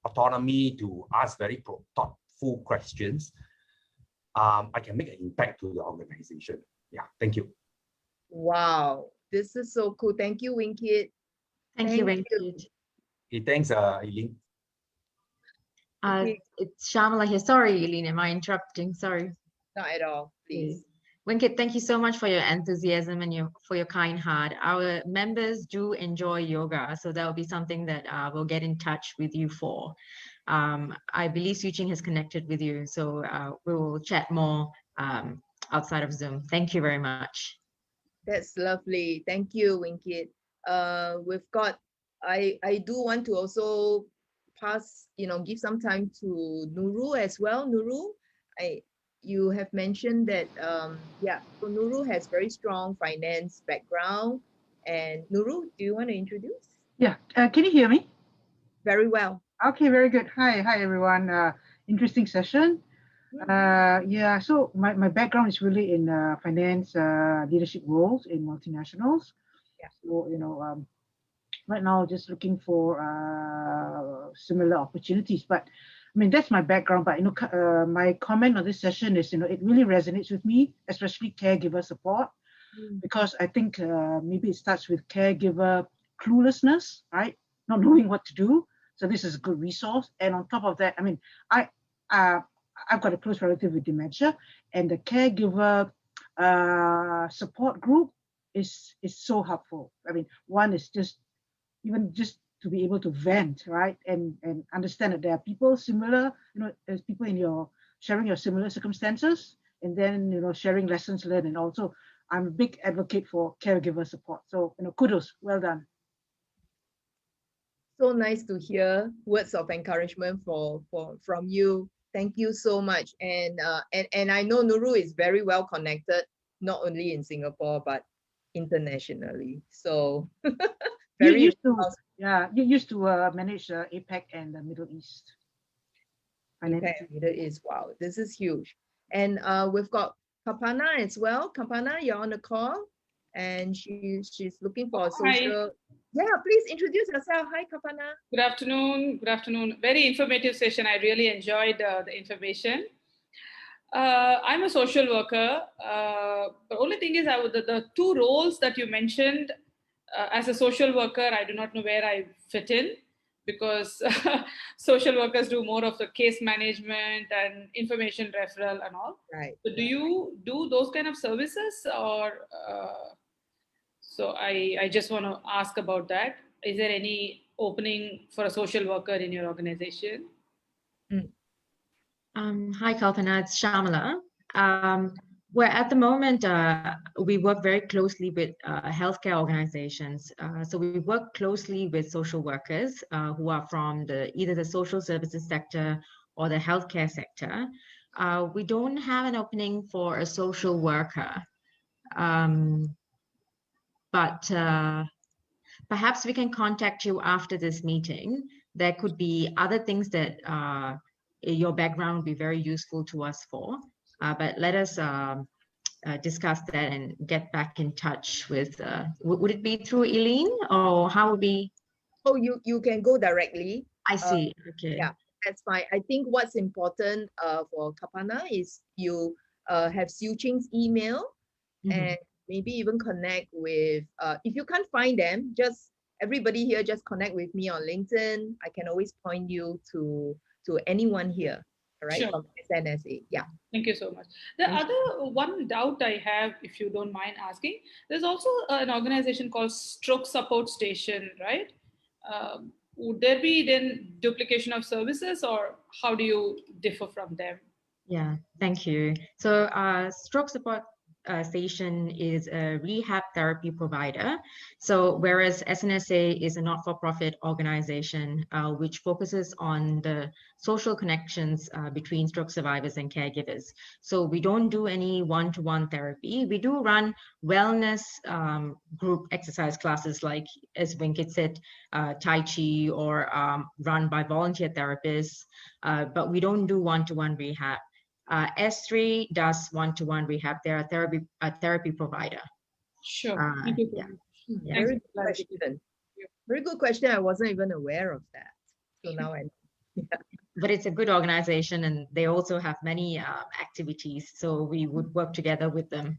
autonomy to ask very thoughtful questions, I can make an impact to the organization. Yeah, thank you. Wow, this is so cool. Thank you, Winkit. Thank you, Winkit. Okay, thanks, Eileen. Okay. It's Shamala here. Sorry, Eileen, am I interrupting? Sorry. Not at all, please. Winkit, thank you so much for your enthusiasm and for your kind heart. Our members do enjoy yoga, so that will be something that we'll get in touch with you for. I believe Siu Ching has connected with you, so we will chat more outside of Zoom. Thank you very much. That's lovely. Thank you, Winkit. We've got, I do want to also pass, give some time to Nurul as well. Nurul, you have mentioned that, so Nurul has very strong finance background. And Nurul, do you want to introduce? Yeah, can you hear me? Very well. Okay, very good. Hi everyone. Interesting session. Yeah, so my background is really in finance leadership roles in multinationals. Yeah. So, right now just looking for similar opportunities. But I mean, that's my background. But my comment on this session is, it really resonates with me, especially caregiver support, because I think maybe it starts with caregiver cluelessness, right? Not knowing what to do. So this is a good resource. And on top of that, I mean, I've got a close relative with dementia, and the caregiver support group is so helpful. I mean, one is just to be able to vent, right, and understand that there are people similar, as people sharing your similar circumstances, and then sharing lessons learned, and also I'm a big advocate for caregiver support. So kudos, well done. So nice to hear words of encouragement from you. Thank you so much. And I know Nurul is very well connected, not only in Singapore but internationally. So You very used to manage APAC and the Middle East. Middle East. Wow, this is huge. And we've got Kapana as well. Kapana, you're on the call, and she's looking for a social. Yeah, please introduce yourself. Hi, Kapana. Good afternoon. Good afternoon. Very informative session. I really enjoyed the information. I'm a social worker. The only thing is, the two roles that you mentioned as a social worker, I do not know where I fit in, because social workers do more of the case management and information referral and all. Right. So do you do those kind of services, or so I just want to ask about that. Is there any opening for a social worker in your organization? Hi, Kalpana, it's Shamala. Where at the moment, we work very closely with healthcare organizations. So we work closely with social workers who are from either the social services sector or the healthcare sector. We don't have an opening for a social worker, but perhaps we can contact you after this meeting. There could be other things that your background would be very useful to us for, but let us discuss that and get back in touch with, would it be through Eileen, or how would we? Oh, you can go directly. I see, okay. Yeah, that's fine. I think what's important for Kapana is you have Siu Ching's email, and maybe even connect with, if you can't find them, just everybody here, just connect with me on LinkedIn. I can always point you to anyone here, all right, Sure. from SNSA. Yeah. Thank you so much. The other one doubt I have, if you don't mind asking, there's also an organization called Stroke Support Station, right? Would there be then duplication of services, or how do you differ from them? Yeah, thank you. So Stroke Support Station is a rehab therapy provider. So whereas SNSA is a not-for-profit organization which focuses on the social connections between stroke survivors and caregivers. So we don't do any one-to-one therapy. We do run wellness group exercise classes, like as Winkit said, Tai Chi, or run by volunteer therapists, but we don't do one-to-one rehab. S3 does one-to-one rehab. They're a therapy provider. Sure. Thank you. Yeah. Very good question. Very good question. I wasn't even aware of that. So now I know. Yeah. But it's a good organization, and they also have many activities. So we would work together with them,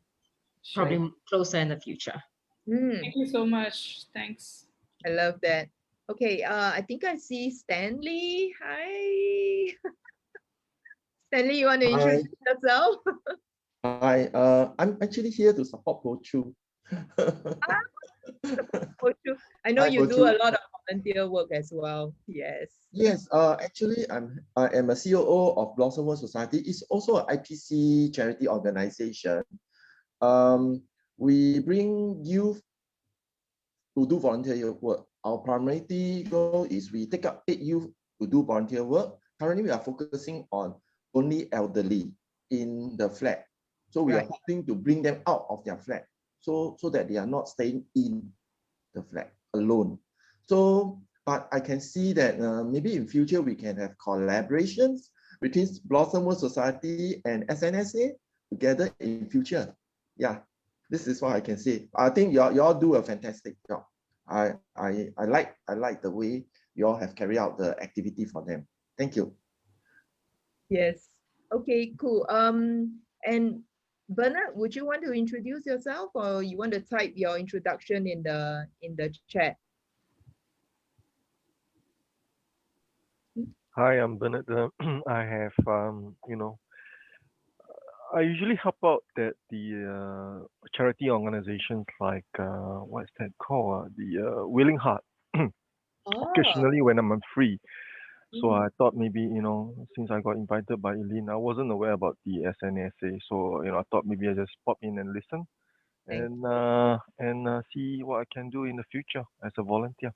probably closer in the future. Thank you so much. Thanks. I love that. Okay, I think I see Stanley. Hi. Stanley, you want to introduce yourself? Hi, I'm actually here to support Pochu. I know Hi, you do Pochu. a lot of volunteer work as well. Yes. Yes, actually, I am a COO of Blossom World Society. It's also an IPC charity organization. We bring youth to do volunteer work. Our primary goal is we take up 8 youth to do volunteer work. Currently, we are focusing on only elderly in the flat. So we are hoping to bring them out of their flat so that they are not staying in the flat alone. So, but I can see that maybe in future we can have collaborations between Blossom World Society and SNSA together in future. Yeah, this is what I can say. I think you all do a fantastic job. I like the way you all have carried out the activity for them. Thank you. Yes. Okay, cool. And Bernard, would you want to introduce yourself, or you want to type your introduction in the chat? Hi, I'm Bernard. I have, I usually help out at the charity organizations like, what's that called? The Willing Heart. Occasionally when I'm free. So I thought maybe, since I got invited by Eileen, I wasn't aware about the SNSA. So, I thought maybe I just pop in and listen and see what I can do in the future as a volunteer.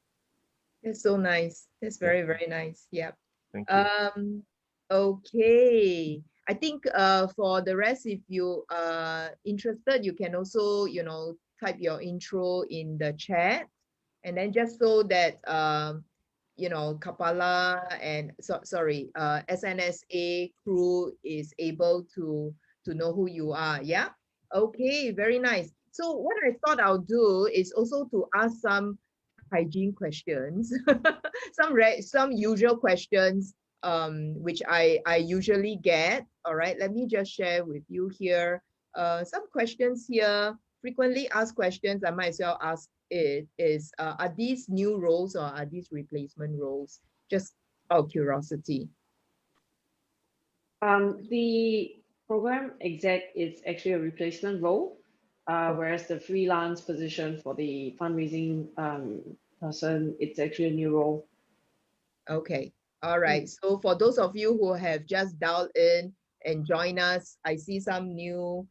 That's so nice. That's Yeah. very, very nice. Yep. Thank you. Okay. I think for the rest, if you are interested, you can also, type your intro in the chat, and then just so that Kapala and SNSA crew is able to know who you are. Yeah. Okay. Very nice. So what I thought I'll do is also to ask some hygiene questions, some usual questions which I usually get. All right, let me just share with you here some questions here. Frequently asked questions, I might as well ask it is, are these new roles or are these replacement roles? Just out of curiosity. The program exec is actually a replacement role, whereas the freelance position for the fundraising person, it's actually a new role. Okay. All right. So for those of you who have just dialed in and join us, I see some new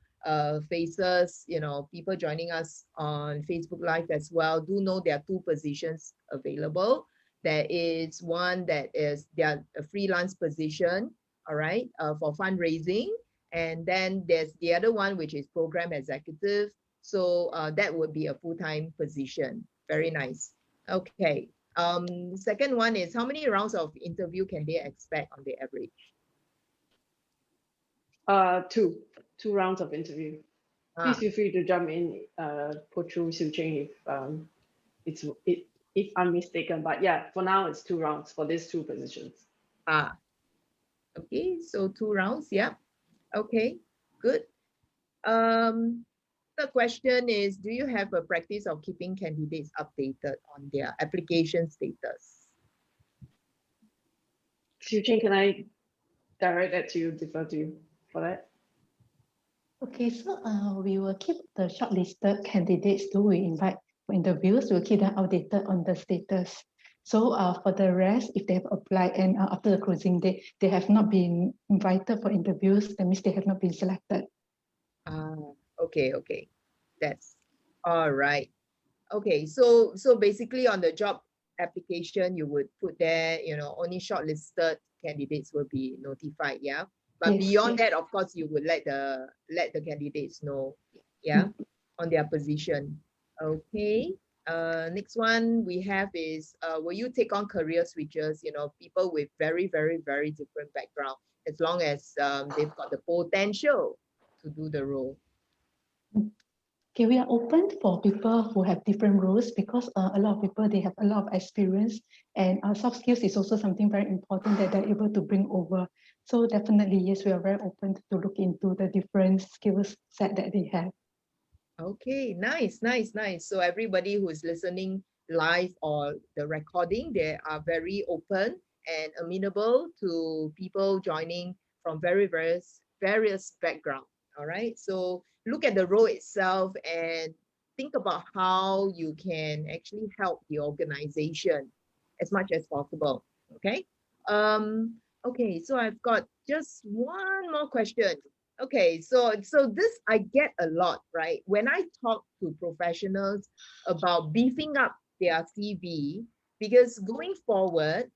faces, people joining us on Facebook Live as well. Do know there are two positions available. There is one that is a freelance position, all right, for fundraising. And then there's the other one, which is program executive. So that would be a full-time position. Very nice. Okay. Second one is, how many rounds of interview can they expect on the average? Two rounds of interview. Please feel free to jump in, Pochu, Siu Ching, if I'm mistaken. But yeah, for now it's 2 rounds for these 2 positions. Okay, so 2 rounds. Yeah. Okay, good. The question is, do you have a practice of keeping candidates updated on their application status? Siu Ching, can I direct that to you, defer to you for that? Okay, so we will keep the shortlisted candidates who we invite for interviews. We'll keep them updated on the status. So for the rest, if they have applied and after the closing date, they have not been invited for interviews, that means they have not been selected. Okay. That's all right. Okay, so basically on the job application, you would put there, only shortlisted candidates will be notified, yeah? But Yes, beyond yes. that, of course, you would let the candidates know, yeah, on their position. Okay. Next one we have is, will you take on career switchers, people with very, very, very different background, as long as they've got the potential to do the role? Okay, we are open for people who have different roles because a lot of people, they have a lot of experience, and soft skills is also something very important that they're able to bring over. So definitely, yes, we are very open to look into the different skills set that they have. Okay, nice. So everybody who is listening live or the recording, they are very open and amenable to people joining from various backgrounds. All right. So look at the role itself and think about how you can actually help the organization as much as possible. Okay. Okay, so I've got just one more question. Okay, so this I get a lot, right? When I talk to professionals about beefing up their CV, because going forward,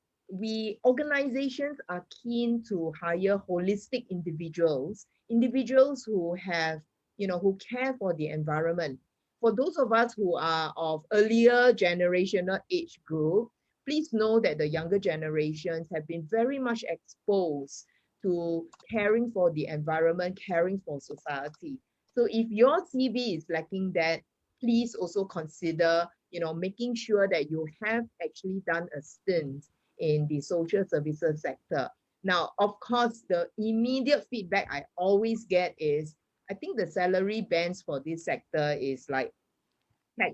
organizations are keen to hire holistic individuals who have, who care for the environment. For those of us who are of earlier generational age group, please know that the younger generations have been very much exposed to caring for the environment, caring for society. So if your CV is lacking that, please also consider, making sure that you have actually done a stint in the social services sector. Now, of course, the immediate feedback I always get is, I think the salary bands for this sector is like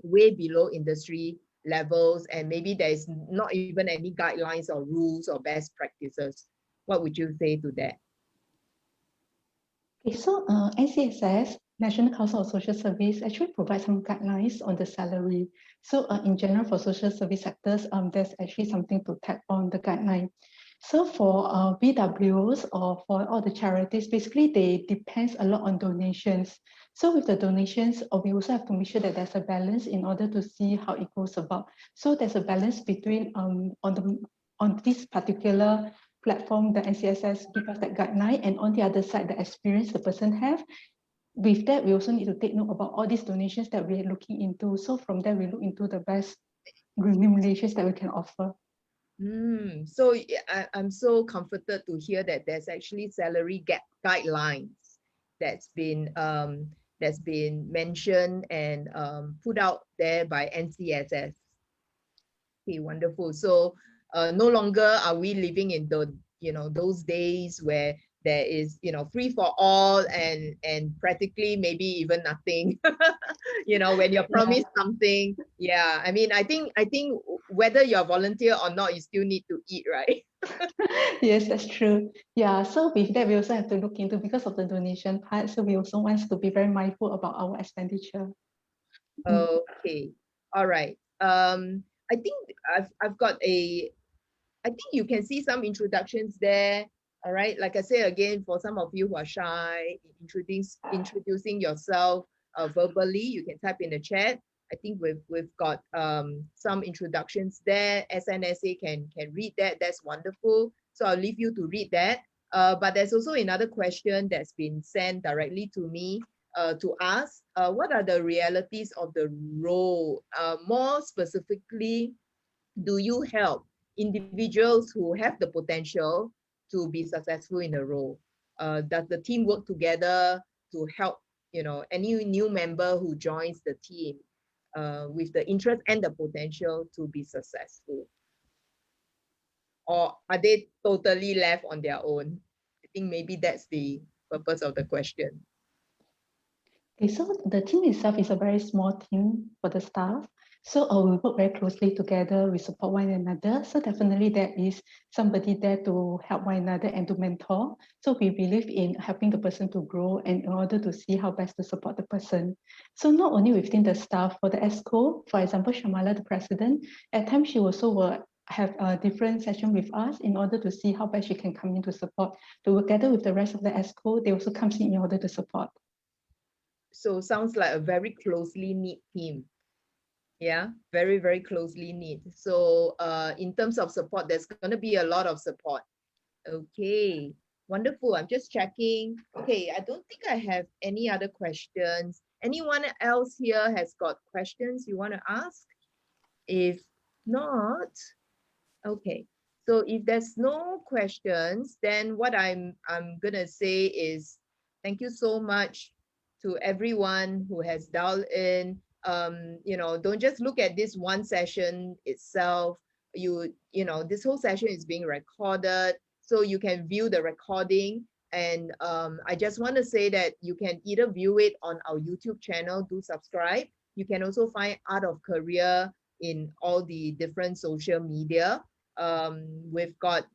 way below industry levels, and maybe there's not even any guidelines or rules or best practices. What would you say to that? Okay, so NCSS, National Council of Social Service, actually provides some guidelines on the salary. So in general, for social service sectors, there's actually something to tap on the guideline. So for VWs or for all the charities, basically they depends a lot on donations. So with the donations, we also have to make sure that there's a balance in order to see how it goes about. So there's a balance between on this particular platform, the NCSS give us that guideline, and on the other side, the experience the person have. With that, we also need to take note about all these donations that we're looking into. So from there, we look into the best remunerations that we can offer. So I'm so comforted to hear that there's actually salary guidelines that's been mentioned and put out there by NCSS. Okay, wonderful. So no longer are we living in the those days where there is free for all and practically maybe even nothing. When you're promised something. Yeah, I mean, I think whether you're a volunteer or not, you still need to eat, right? Yes, that's true. Yeah, so with that, we also have to look into, because of the donation part, so we also want to be very mindful about our expenditure. Okay, all right. I think I've got I think you can see some introductions there. All right, like I say again, for some of you who are shy, introducing yourself verbally, you can type in the chat. I think we've got some introductions there. SNSA can read that. That's wonderful. So I'll leave you to read that. But there's also another question that's been sent directly to me to ask. What are the realities of the role? More specifically, do you help individuals who have the potential to be successful in a role? Does the team work together to help any new member who joins the team with the interest and the potential to be successful? Or are they totally left on their own? I think maybe that's the purpose of the question. Okay, so the team itself is a very small team for the staff. So we work very closely together, we support one another. So definitely there is somebody there to help one another and to mentor. So we believe in helping the person to grow and in order to see how best to support the person. So not only within the staff, for the ESCO, for example, Shamala, the president, at times she also will have a different session with us in order to see how best she can come in to support. Together with the rest of the ESCO, they also come in order to support. So sounds like a very closely knit team. Yeah, very, very closely knit. So in terms of support, there's going to be a lot of support. Okay, wonderful. I'm just checking. Okay, I don't think I have any other questions. Anyone else here has got questions you want to ask? If not, okay. So if there's no questions, then what I'm gonna say is thank you so much to everyone who has dialed in. Don't just look at this one session itself. This whole session is being recorded, so you can view the recording. And I just want to say that you can either view it on our YouTube channel, do subscribe. You can also find Art of Career in all the different social media. We've got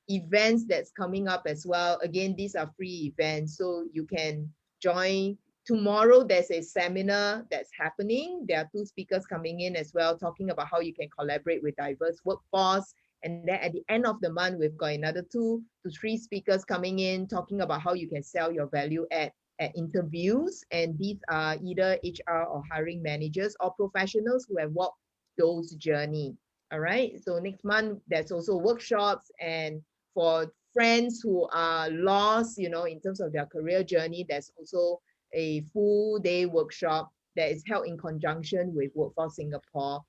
events that's coming up as well. Again, these are free events, so you can join. Tomorrow there's a seminar that's happening. There are 2 speakers coming in as well, talking about how you can collaborate with diverse workforce. And then at the end of the month, we've got another 2 to 3 speakers coming in, talking about how you can sell your value at interviews. And these are either HR or hiring managers or professionals who have walked those journey. All right, so next month there's also workshops, and for friends who are lost in terms of their career journey, there's also a full day workshop that is held in conjunction with Workforce Singapore.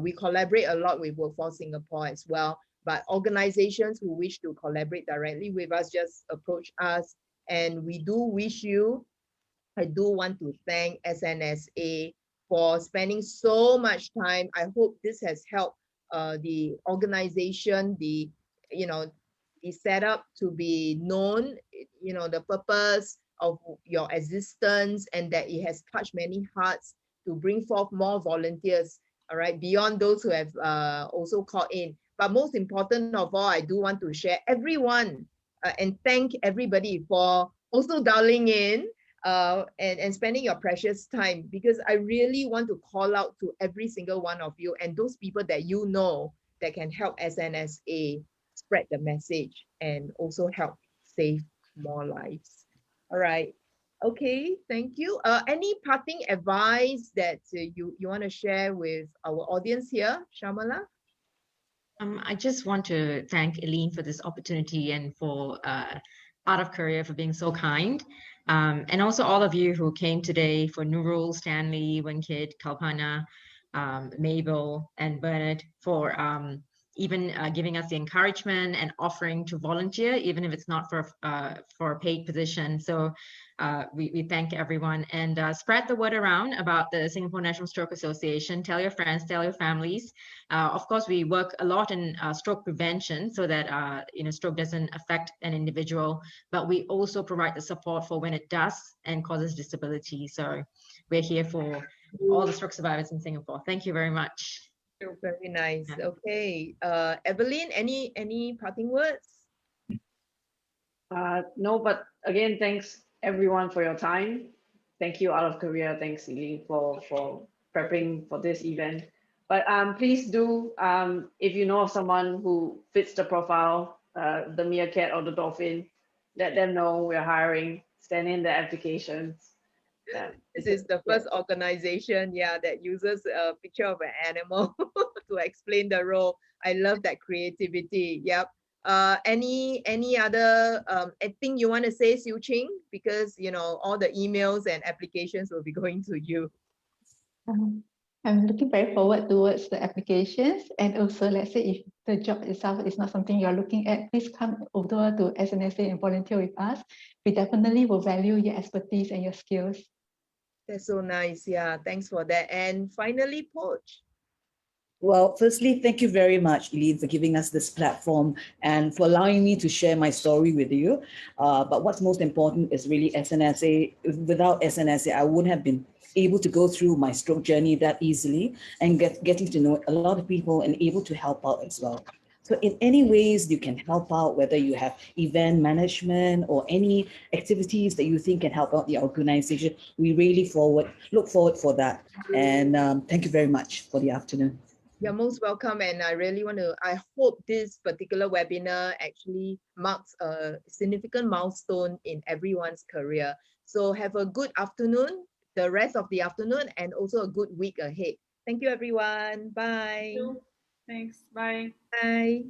We collaborate a lot with Workforce Singapore as well, but organizations who wish to collaborate directly with us, just approach us. And we do wish you, I do want to thank SNSA for spending so much time. I hope this has helped the organization, the setup to be known, the purpose of your existence, and that it has touched many hearts to bring forth more volunteers, all right, beyond those who have also called in. But most important of all, I do want to share everyone and thank everybody for also dialing in and spending your precious time, because I really want to call out to every single one of you and those people that that can help SNSA. spread the message and also help save more lives. All right. Okay, thank you. Any parting advice that you want to share with our audience here, Shamala? I just want to thank Eileen for this opportunity and for Art of Career for being so kind. And also all of you who came today, for Nurul, Stanley, Winkid, Kalpana, Mabel, and Bernard, for even giving us the encouragement and offering to volunteer, even if it's not for a paid position. So we thank everyone, and spread the word around about the Singapore National Stroke Association. Tell your friends, tell your families. Of course, we work a lot in stroke prevention so that stroke doesn't affect an individual, but we also provide the support for when it does and causes disability. So we're here for all the stroke survivors in Singapore. Thank you very much. Very nice. Yeah. Okay, Evelyn, any parting words? No, but again, thanks everyone for your time. Thank you, Art of Career. Thanks, Eileen, for prepping for this event. But please do, if you know of someone who fits the profile, the meerkat or the dolphin, let them know we're hiring. Send in the applications. This is the first organization, that uses a picture of an animal to explain the role. I love that creativity. Yep. Any other thing you want to say, Siu Ching? Because all the emails and applications will be going to you. I'm looking very forward towards the applications, and also, let's say if the job itself is not something you're looking at, please come over to SNSA and volunteer with us. We definitely will value your expertise and your skills. That's so nice. Yeah, thanks for that. And finally, Poch. Well, firstly, thank you very much, Eileen, for giving us this platform and for allowing me to share my story with you. But what's most important is really SNSA. Without SNSA, I wouldn't have been able to go through my stroke journey that easily and getting to know a lot of people and able to help out as well. So in any ways you can help out, whether you have event management or any activities that you think can help out the organization, we really look forward for that. And thank you very much for the afternoon. You're most welcome, and I hope this particular webinar actually marks a significant milestone in everyone's career. So have a good afternoon, the rest of the afternoon, and also a good week ahead. Thank you, everyone. Bye. Thank you. Thanks. Bye. Bye.